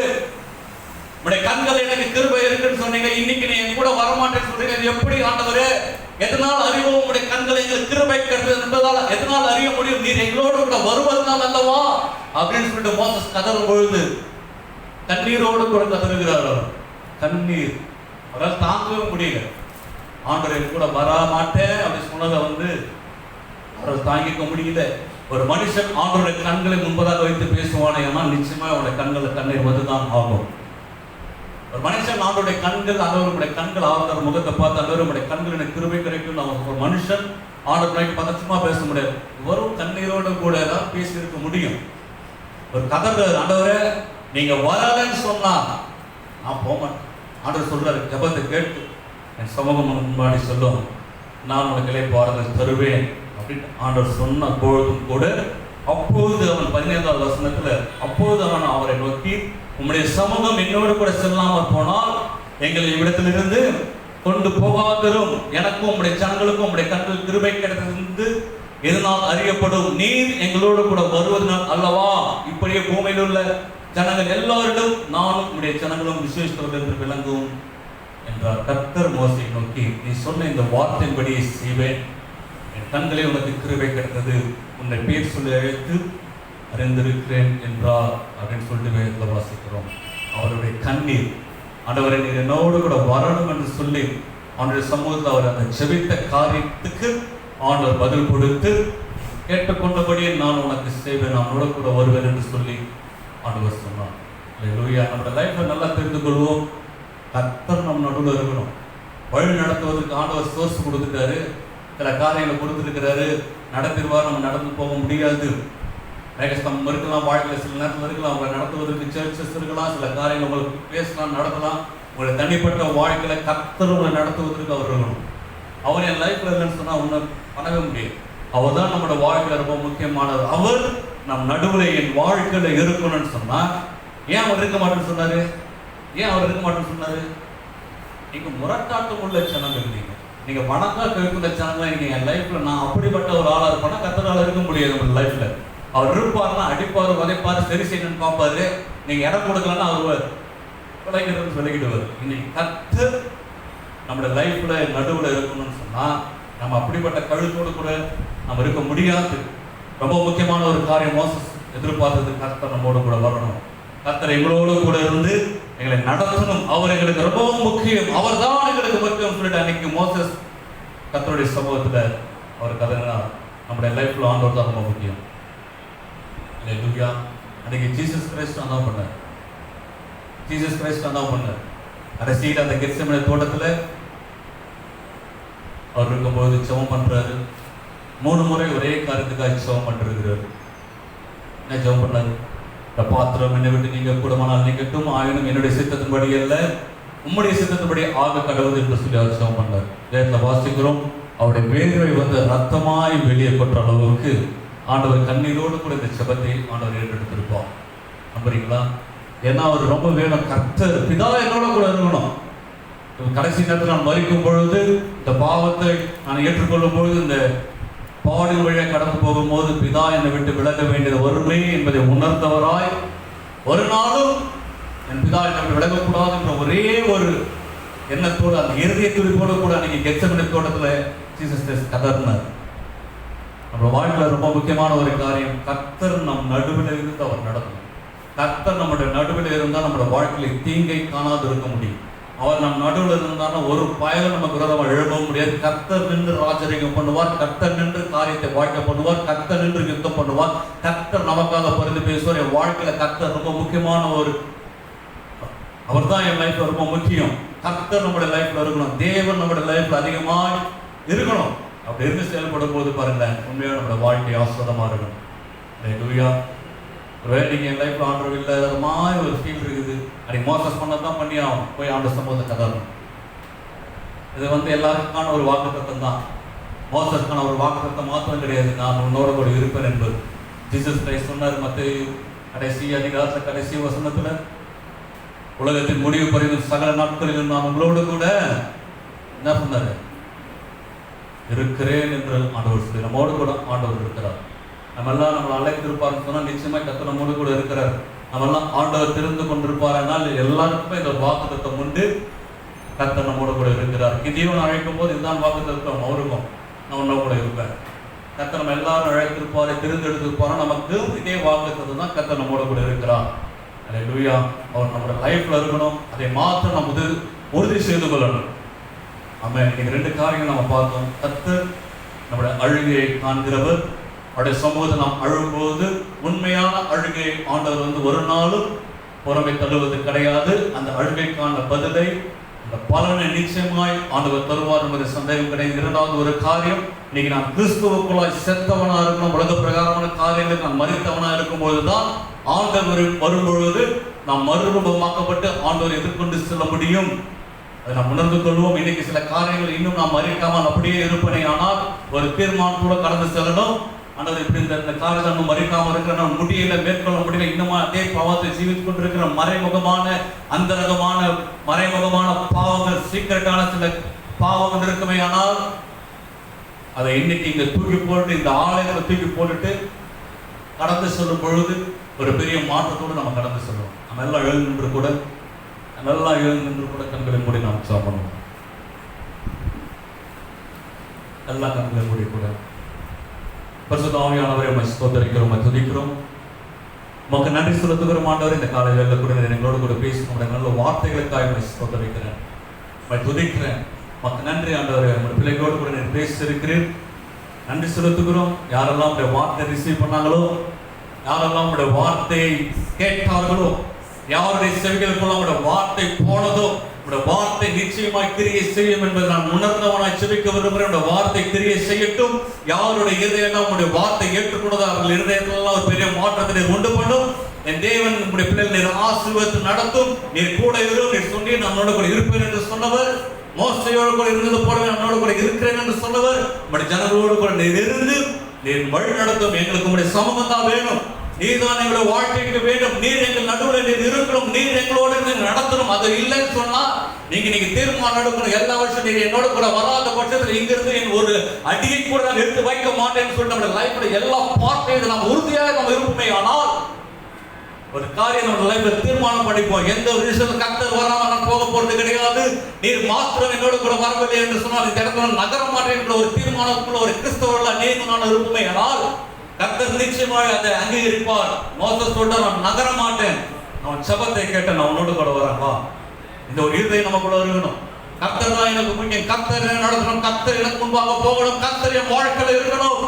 உடைய கண்கள் எனக்கு கிருபை இருக்குன்னு சொன்னீங்க, இன்னைக்கு நீ என் கூட வரமாட்டேன்னு சொல்றீங்க, இது எப்படி ஆண்டவரே? எதனால் அறிவோம் உடைய கண்களை எங்களுக்கு கிருபை கிடைத்தது என்பதால் எதனால் அறிய முடியும்? நீர் எங்களோடு கூட வருவதனால் அல்லவா அப்படின்னு சொல்லிட்டு மோசஸ் கதறும் பொழுது தண்ணீரோடு கூட கதறுகிறார். கண்ணீர் அவரால் தாங்கவே முடியல. ஆண்டவர் கூட வர மாட்டேன் அப்படின்னு சொன்னதை அவரால் தாங்கிக்க முடியல. ஒரு மனுஷன் ஆண்டவருடைய கண்களை முன்பதாக வைத்து பேசுவானே ஆனால் நிச்சயமா அவருடைய கண்ணீர் வந்துதான் ஆகும். ஒரு மனுஷன் ஆண்டவருடைய கண்கள், ஆண்டவருடைய கண்கள் ஆண்டவர் முகத்தை பார்த்து ஆண்டவருடைய கண்கள் எனக்கு கிருபை கிடைக்கும் ஒரு மனுஷன் ஆண்டவரை பதற்றமா பேச முடியாது. வரும் கண்ணீரோடு கூட தான் பேசி இருக்க முடியும். ஒரு கதர், ஆண்டவரே நீங்க வரலன்னு சொன்னா நான் போக மாட்டேன். ஆண்டவர் சொல்றாரு, ஜெபத்தை கேட்டு என் சமூகம் முன்னாடி சொல்லும், நான் உனக்கு இளைப்பாறுதல் தருவேன் அப்படின்னு ஆண்டவர் சொன்ன பொழுதும் கூட அப்போது அவன் 15வது வசனத்துல அப்போது அவன் அவரை நோக்கி, உம்முடைய சமூகம் என்னோடு கூட செல்லாமல் போனால் எங்களை இவ்விடத்திலிருந்து கொண்டு போகாதிரும். எனக்கும் உம்முடைய ஜனங்களுக்கும் உம்முடைய கண்கள் கிருபை கிடைத்தது எதனால் அறியப்படும், நீர் எங்களோடு கூட வருவதனால் அல்லவா இப்படியே பூமியில் உள்ள ஜனங்கள் எல்லாரிடம் நானும் உம்முடைய ஜனங்களும் விசேஷத்தவர்கள் என்று விளங்கும் என்றார். கர்த்தர் மோசேயை நோக்கி, நீ சொன்ன இந்த வார்த்தையின்படியே செய்வேன், என் கண்களே உனக்கு கிருபை கிடைத்தது, உன்னை பேர் சொல்லி அழைத்து அறிந்திருக்கிறேன் என்றார் அப்படின்னு சொல்லிட்டு வேதத்தில் வாசிக்கிறோம். அவருடைய கண்ணீர், ஆண்டவரை நீர் என்னோடு கூட வரணும் என்று சொல்லி அவனுடைய சமூகத்தில் அவர் அந்த ஜெபித்த காரியத்துக்கு ஆண்டவர் பதில் கொடுத்து, கேட்டுக்கொண்டபடியே நான் உனக்கு செய்வேன், அவனோட கூட வருவேன் என்று சொல்லி ஆண்டவர் சொன்னார். அல்லேலூயா. நம்ம லைஃப்பை நல்லா தெரிந்து கொள்வோம். கர்த்தர் நம்ம நடுவில் இருக்கணும். வழி நடத்துவதற்கு ஆண்டவர் சோர்ஸ் கொடுத்துட்டாரு, சில காரியங்களை கொடுத்துருக்கிறாரு, நடத்திடுவார். நம்ம நடந்து போக முடியாது. மேகஸ்தம்பம் இருக்கலாம், வாழ்க்கையில் சில நேரத்தில் இருக்கலாம், உங்களை நடத்துவதற்கு சர்ச்சஸ் இருக்கலாம், சில காரியங்கள் உங்களுக்கு பேசலாம், நடத்தலாம். உங்களை தனிப்பட்ட வாழ்க்கையில கர்த்தர் உங்களை நடத்துவதற்கு அவர் இருக்கணும். அவர் என் லைஃப்ல இல்லைன்னு சொன்னா ஒன்றும் பண்ணவே முடியாது. அவர் தான் நம்மளோட வாழ்க்கையில ரொம்ப முக்கியமானவர். அவர் நம் நடுவில் என் வாழ்க்கையில இருக்கணும்னு சொன்னா ஏன் அவர் இருக்க மாட்டேன்னு சொன்னாரு? ஏன் அவர் இருக்க மாட்டேன்னு சொன்னாரு? நீங்க முரட்டாட்டம் உள்ள ஜனங்கள், நீங்க வணக்கா கேட்கிற ஜனங்கள், நீங்க என் லைஃப்ல நான் அப்படிப்பட்ட ஒரு ஆளா இருப்பேன்னா கர்த்தரால இருக்க முடியாது உங்க லைஃப்ல. அவர் இருப்பாருன்னா அடிப்பாரு, உதைப்பாரு, சரி செய்யணும்னு பார்ப்பாரு. நீங்க இடம் கொடுக்கலன்னா அவர் விளைகிறது விலகிடுவார். இன்னைக்கு கர்த்தர் நம்மளோட லைஃப்ல நடுவில் இருக்கணும்னு சொன்னா நம்ம அப்படிப்பட்ட கழுத்தோடு கூட நம்ம இருக்க முடியாது. ரொம்ப முக்கியமான ஒரு காரியம் மோசஸ் எதிர்பார்த்தது, கர்த்தர் நம்மோடு கூட வரணும், கர்த்தர் எங்களோடு கூட இருந்து எங்களை நடத்தணும், அவர் எங்களுக்கு ரொம்பவும் முக்கியம், அவர் தான் எங்களுக்கு முக்கியம் சொல்லிட்டு அன்னைக்கு மோசஸ் கர்த்தருடைய சமூகத்துல அவர் கதைனா நம்முடைய லைஃப்ல ஆண்டவர் தான் ரொம்ப முக்கியம். அல்லேலூயா. அன்னைக்கு ஜீசஸ் கிரைஸ்ட் அதான் பண்ணார். ஜீசஸ் கிரைஸ்ட் அதான் பண்ணார். கடைசியில் அந்த கெத்செமனே தோட்டத்துல அவர் இருக்கும்போது ஜெபம் பண்றாரு. 3 முறை ஒரே காரியத்துக்காக ஜெபம் பண்ணிருக்கிறாரு. என்ன ஜெபம் பண்ணாரு? இந்த பாத்திரம் என்னை விட்டு நீங்க கூடமானால் நீங்கட்டும், ஆயினும் என்னுடைய சித்தத்தின்படி அல்ல உம்முடைய சித்தத்தின்படி ஆக கடவுள் என்று சொல்லி அவர் ஜெபம் பண்ணார். வேதத்துல வாசிக்கிறோம், அவருடைய வேர்வை வந்து ரத்தமாய் வெளியே கொற்ற அளவுக்கு ஆண்டவர் கண்ணீரோடு கூட இந்த ஜெபத்தை ஆண்டவர் ஏற்றெடுத்திருப்பார். நம்புறீங்களா? ஏன்னா அவர் ரொம்ப வேணும், கர்த்தர் பிதா என்னோட கூட இருக்கணும். கடைசி நேரத்தில் நான் மறிக்கும் பொழுது இந்த பாவத்தை நான் ஏற்றுக்கொள்ளும் பொழுது இந்த பாடின் வழியாக கடந்து போகும்போது பிதா என்னை விட்டு விலக வேண்டியது ஒருமை என்பதை உணர்ந்தவராய் ஒரு நாளும் என் பிதா என்னை விட்டு விலகக்கூடாது என்ற ஒரே ஒரு எண்ணத்தோடு அந்த இறுதிய துடிப்போடு கூட அன்னைக்கு கெத்செமனே தோட்டத்தில் ஜீசஸ் கதறினார். நம்ம வாழ்க்கையில் ரொம்ப முக்கியமான ஒரு காரியம், கர்த்தர் நம் நடுவில் இருந்து அவர் நடத்தணும். கர்த்தர் நம்முடைய நடுவில் இருந்தால் நம்முடைய வாழ்க்கையில் தீங்கை காணாது இருக்க முடியும். அவர் நம் நடுவில் இருந்தாலும் ஒரு பயனும் நமக்கு விரோதமாக எழுப்ப முடியாது. கர்த்தர் நின்று ராஜரீகம் பண்ணுவார், கர்த்தர் நின்று காரியத்தை வாழ்க்கை பண்ணுவார், கர்த்தர் நின்று யுத்தம் பண்ணுவார், கர்த்தர் நமக்காக பரிந்து பேசுவார். என் வாழ்க்கையில கர்த்தர் ரொம்ப முக்கியமான ஒரு அவர் தான் என் லைஃப்ல ரொம்ப முக்கியம். கர்த்தர் நம்முடைய லைஃப்ல இருக்கணும், தேவன் நம்முடைய லைஃப்ல அதிகமாக இருக்கணும். அப்படி இருந்து செயல்படும் போது பாருங்களேன், உண்மையாக நம்மளோட வாழ்க்கை ஆஸ்வாதமா இருக்கணும். அல்லேலூயா. ஒருவேளை நீங்க என் லைஃப்ல ஆண்டவர் இல்லை மாதிரி ஒரு ஃபீல் இருக்குது, அப்படி மோசஸ் பண்ணதான் பண்ணி ஆகும், போய் ஆண்டு சம்பவத்தை கதறணும். இது வந்து எல்லாருக்கான ஒரு வாக்குத்தத்தம் தான். மோசஸ்க்கான ஒரு வாக்குத்தத்தம் மாத்திரம் கிடையாது, நான் உன்னோட கூட இருப்பேன் என்பது. ஜீசஸ் கிரைஸ்ட் சொன்னார் மத்தேயு கடைசி அதிகாரத்துல கடைசி வசனத்துல, உலகத்தின் முடிவு பரிந்தும் சகல நாட்களிலும் நான் உங்களோடு கூட என்ன சொன்னாரு இருக்கிறேன் என்று ஆண்டவர் சொல்லி நம்மோடு கூட ஆண்டவர் இருக்கிறார். நம்ம எல்லாம் நம்மளை அழைத்திருப்பார்னு சொன்னா நிச்சயமா கர்த்தர் நம்மோடு கூட இருக்கிறார். நம்ம எல்லாம் ஆண்டவர் தெரிந்து கொண்டிருப்பாரானால் எல்லாருக்குமே இந்த வாக்குத்தத்தம் உண்டு, கர்த்தர் நம்மோடு கூட இருக்கிறார். கிதியோன் அழைக்கும் போது இதுதான் வாக்குத்தத்தம், அவருக்கும் நான் உன்னோட கூட இருப்பேன். கர்த்தர் நம்ம எல்லாரும் அழைத்திருப்பாரு, தெரிந்தெடுத்திருப்பாரோ நமக்கு இதே வாக்குத்தத்தம் தான், கர்த்தர் நம்மோடு கூட இருக்கிறார். அல்லேலூயா. அவர் நம்மளோட லைஃப்ல இருக்கணும், அதை மாத்திரம் நம்ம உறுதி செய்து கொள்ளணும். ஆமா, இன்னைக்கு 2 காரியங்கள் நம்ம பார்த்தோம். கர்த்தர் நம்முடைய அழுகையை காண்கிறவர். அவருடைய சமூகத்தை நாம் அழும்போது உண்மையான அழுகையை ஆண்டவர் வந்து ஒரு நாளும் புறமை தள்ளுவது கிடையாது. அந்த அழுகைக்கான பதிலை, அந்த பலனை நிச்சயமாய் ஆண்டவர் தருவார் என்பது சந்தேகம் கிடையாது. 2வது ஒரு காரியம், இன்னைக்கு நான் கிறிஸ்துவுக்குள்ளாய் செத்தவனா இருக்கணும், உலக பிரகாரமான காரியங்களுக்கு நான் மறித்தவனா இருக்கும்போது தான் ஆண்டவர் வரும்பொழுது நாம் மறுரூபமாக்கப்பட்டு ஆண்டவர் எதிர்கொண்டு செல்ல முடியும். அதை நாம் உணர்ந்து கொள்வோம். இன்னைக்கு சில காரியங்கள் இன்னும் நாம் மறிக்காமல் அப்படியே இருப்பனே, ஆனால் ஒரு தீர்மானத்தோட கடந்து செல்லணும். ஆண்டவர் இப்படி இந்த காரியத்தை நம்ம மறிக்காமல் இருக்கிற முடியல, மேற்கொள்ள முடியல, இன்னும் அதே பாவத்தை ஜீவித்துக் கொண்டிருக்கிற மறைமுகமான அந்தரகமான மறைமுகமான பாவங்கள், சீக்கிரட்டான சில பாவங்கள் இருக்குமே, ஆனால் அதை இன்னைக்கு இங்க தூக்கி போட்டு இந்த ஆலயங்களை தூக்கி போட்டுட்டு கடந்து செல்லும் பொழுது ஒரு பெரிய மாற்றத்தோடு நம்ம கடந்து செல்வோம். நம்ம எல்லாம் எழுந்து கூட கண்களை மூடி நாம் சாப்பிடணும். எல்லா கண்களை மூடி கூட பரிசுத்த ஆவியானவரை உம்மை ஸ்தோத்திரிக்கிறோம், துதிக்கிறோம். உமக்கு நன்றி செலுத்துகிறோம் ஆண்டவர். இந்த காலையில கூட எங்களோடு கூட பேசணும் நல்ல வார்த்தைகளுக்காக உம்மை ஸ்தோத்திரிக்கிறேன், உம்மை துதிக்கிறேன். உமக்கு நன்றி ஆண்டவரே. உங்களுடைய பிள்ளைகளோடு கூட நீர் பேசியிருக்கிறேன், நன்றி செலுத்துகிறோம். யாரெல்லாம் உங்களுடைய வார்த்தை ரிசீவ் பண்ணாங்களோ, யாரெல்லாம் உங்களுடைய வார்த்தையை கேட்டார்களோ, யாருடைய செவிகளுக்குள்ள உங்களுடைய வார்த்தை போனதோ, உங்களுடைய வார்த்தை நிச்சயமாய் கிரியை செய்யும் என்பதை நான் உணர்ந்தவனாய் செபிக்க விரும்புகிறேன். உங்களுடைய வார்த்தை கிரியை செய்யட்டும். யாருடைய இருதயம் உங்களுடைய வார்த்தை ஏற்றுக்கொண்டதோ அவர்கள் இருதயத்திலெல்லாம் ஒரு பெரிய மாற்றத்தை உண்டு பண்ணும். என் தேவன் உங்களுடைய பிள்ளைகள் நீர் ஆசீர்வாதத்தை நடத்தும். நீர் கூட இரு, நீர் சொன்னீர் நம்மளோட கூட இருப்பேன் என்று சொன்னவர், மோசையோடு கூட இருந்தது போலவே நம்மளோட கூட இருக்கிறேன் என்று சொன்னவர், நம்முடைய ஜனங்களோடு கூட நீர் இருந்து நீர் வழி நடத்தும். எங்களுக்கு உங்களுடைய சமூகம் தான் வேணும். நீதான் எங்களை வாழ்க்கைக்கு வேண்டும், நீர் எங்கள் நடுவில் நீர் இருக்கணும், நீர் எங்களோட நடத்தணும். அது இல்லைன்னு சொன்னா நீங்க தீர்மானம் எடுக்கணும். எல்லா வருஷம் நீர் என்னோட கூட வராத பட்சத்தில் இங்கிருந்து என் ஒரு அடியை கூட நான் எடுத்து வைக்க மாட்டேன்னு சொல்லிட்டு நம்ம லைஃப்ல எல்லா பார்ட்டையும் நம்ம உறுதியாக நம்ம இருப்போமே. ஆனால் ஒரு காரியம் நம்ம லைஃப்ல தீர்மானம் பண்ணிப்போம், எந்த ஒரு விஷயத்துல கர்த்தர் வராம நான் போக போறது கிடையாது, நீர் மாத்திரம் என்னோட கூட வரவில்லை என்று சொன்னால் இந்த இடத்துல நகர மாட்டேன் என்ற ஒரு தீர்மானத்துக்குள்ள ஒரு கிறிஸ்தவர்களா நீங்க நான் இருப்போமே. ஆனால் கர்த்தர் நிச்சயமாக அதை அங்கீகரிப்பார். மோசஸ் சொல்றார், நான் நகர மாட்டேன், நான் ஜெபத்தை கேட்டேன், நான் உன்னோட கூட வரேன் வா. இந்த ஒரு இருதயம் நமக்குள்ள இருக்கணும். கர்த்தர் தான் எனக்கு முக்கியம், கர்த்தர் என்ன நடத்தணும், கர்த்தர் எனக்கு முன்பாக போகணும், கர்த்தர் என் வாழ்க்கையில இருக்கணும்.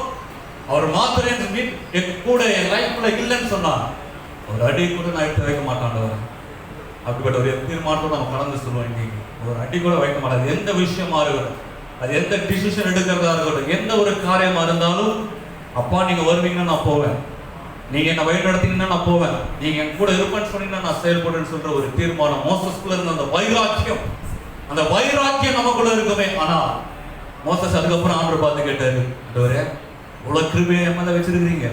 அவர் மாத்திரம் என் கூட என் லைஃப்ல இல்லைன்னு சொன்னா ஒரு அடி கூட நான் எடுத்து வைக்க மாட்டாண்டவர். அப்படிப்பட்ட ஒரு தீர்மானத்தோடு நம்ம கடந்து சொல்லுவோம். இன்னைக்கு ஒரு அடி கூட வைக்க மாட்டாது. எந்த விஷயமா இருக்கட்டும், அது எந்த டிசிஷன் எடுக்கிறதா இருக்கட்டும், எந்த ஒரு காரியமா இருந்தாலும், அப்பா நீங்க வருவீங்கன்னா நான் போவேன், நீங்க என்ன வழி நடத்தீங்கன்னா நான் போவேன், நீங்க என் கூட இருப்பேன்னு சொன்னீங்கன்னா நான் செயல்படுன்னு சொல்ற ஒரு தீர்மானம் மோசஸ்குள்ள இருந்த அந்த வைராக்கியம், அந்த வைராக்கியம் நமக்குள்ள இருக்குமே. ஆனா மோசஸ் அதுக்கப்புறம் ஆண்டவர் பார்த்து கேட்டாரு, ஆண்டவரே இவ்வளவு கிருபையை என் மேல வச்சிருக்கிறீங்க,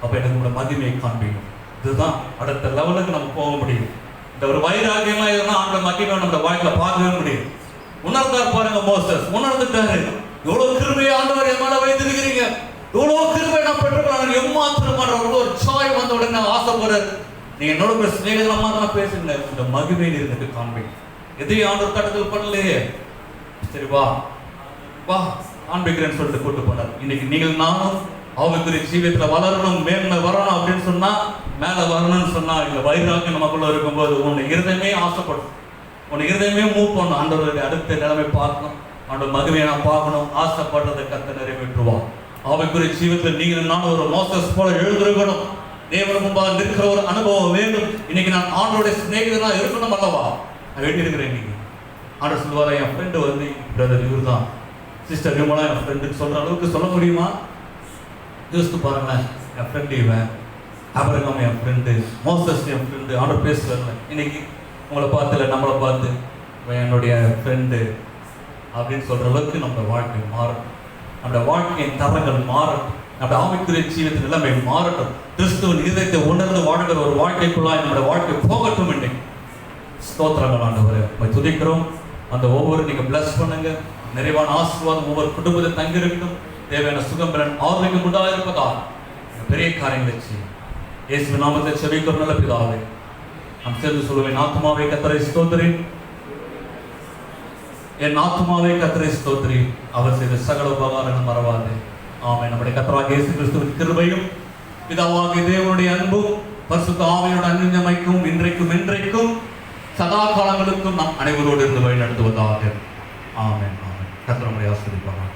அப்ப எனக்கு உங்களோட மகிமையை காண்பீங்க. இதுதான் அடுத்த லெவலுக்கு நம்ம போக முடியும். இந்த ஒரு வைராக்கியமா இருந்தா ஆண்டவர் மகிமையை நம்ம வாழ்க்கையில பார்க்கவே முடியும். உணர்ந்தார் பாருங்க மோசஸ், உணர்ந்துட்டாரு, இவ்வளவு கிருபையை ஆண்டவர் என் மேல வைத்திருக்கிறீங்க, இவ்வளவு கிருபை நான் பெற்றுக்கொள்ள எம்மாத்திரமான ஒரு சாய் வந்த உடனே ஆசைப்படுறாரு. நீங்க என்னோட ஸ்நேகமா தான் பேசுங்க, இந்த மகிமையில் இருந்துட்டு காண்பீங்க. எதையும் ஆண்டவர் கட்டத்தில் பண்ணலையே, சரி வா வா காண்பிக்கிறேன்னு சொல்லிட்டு கூட்டு போனார். இன்னைக்கு நீங்கள் நானும் ஆவிக்குரிய ஜீவியத்துல வளரணும், மேன்மை வரணும் அப்படின்னு சொன்னா, மேல வரணும்னு சொன்னா, இந்த வைராக்கியம் நமக்குள்ள இருக்கும்போது உன்னை இருதயமே ஆசைப்படும், உன்னை இருதயமே மூவ் பண்ணும். ஆண்டவருடைய அடுத்த நிலைமை பார்க்கணும், ஆண்டவர் மகிமையை நான் பார்க்கணும், ஆசைப்படுறதை கர்த்தர் நிறைவேற்றுவார். ஆவிக்குரிய ஜீவியத்தில் நீங்கள் நான் ஒரு மோசஸ் போல எழுந்திருக்கணும், தேவன் முன்பாக நிற்கிற ஒரு அனுபவம் வேண்டும். இன்னைக்கு நான் ஆண்டோடைய சிநேகிதனா இருக்கணும் அல்லவா, நான் வேண்டி இருக்கிறேன். இன்னைக்கு ஆண்டவர் சொல்லுவாரா, என் ஃப்ரெண்டு வந்து பிரதர் இவர் தான், சிஸ்டர் விமலா என் ஃப்ரெண்டுன்னு சொல்ற அளவுக்கு சொல்ல முடியுமா? யோசித்து பாருங்களேன், என் ஃப்ரெண்டு இவன், அபிரகாம் என் ஃப்ரெண்டு, மோசஸ் என் ஃப்ரெண்டு, ஆண்டவர் பேசுவார்ல. இன்னைக்கு உங்களை பார்த்துல நம்மளை பார்த்து என்னுடைய ஃப்ரெண்டு அப்படின்னு சொல்ற அளவுக்கு நம்ம வாழ்க்கை மாறட்டும், நம்ம வாழ்க்கையின் தரங்கள் மாறட்டும், நம்ம ஆவிக்குரிய ஜீவியத்தின் நிலைமை மாறட்டும், கிறிஸ்துவின் இதயத்தை உணர்ந்து வாழ்கிற ஒரு வாழ்க்கைக்குள்ளாய் நம்முடைய வாழ்க்கை போகட்டும். இன்னைக்கு ஸ்தோத்திரங்கள் ஆண்டவரே, துதிக்கிறோம். அந்த ஒவ்வொரு நீங்க பிளஸ் பண்ணுங்க, நிறைவான ஆசீர்வாதம் ஒவ்வொரு குடும்பத்தை தங்கியிருக்கட்டும், தேவையான சுகம் பலன் ஆரோக்கியம் உண்டாக இருப்பதால் பெரிய காரியங்களை செய்யும். இயேசுவின் நாமத்தை செபிக்கிறோம் நல்ல பிதாவே. நாம் சேர்ந்து சொல்லுவேன், ஆத்துமாவே கர்த்தரை ஸ்தோத்திரி, என் ஆத்துமாவே கர்த்தரை ஸ்தோத்திரி, அவர் செய்த சகல உபகாரங்கள் மறவாதே. ஆமென். நம்முடைய கர்த்தராகிய இயேசு கிறிஸ்துவின் கிருபையும் பிதாவாகிய தேவனுடைய அன்பும் பரிசுத்த ஆவியோட அன்பின்மைக்கும் இன்றைக்கும் என்றைக்கும் சதா காலங்களுக்கும் நாம் அனைவரோடு இருந்து வழி நடத்துவதாக. ஆமென். ஆமென். கர்த்தர் நம்மை ஆசீர்வதிப்பாராக.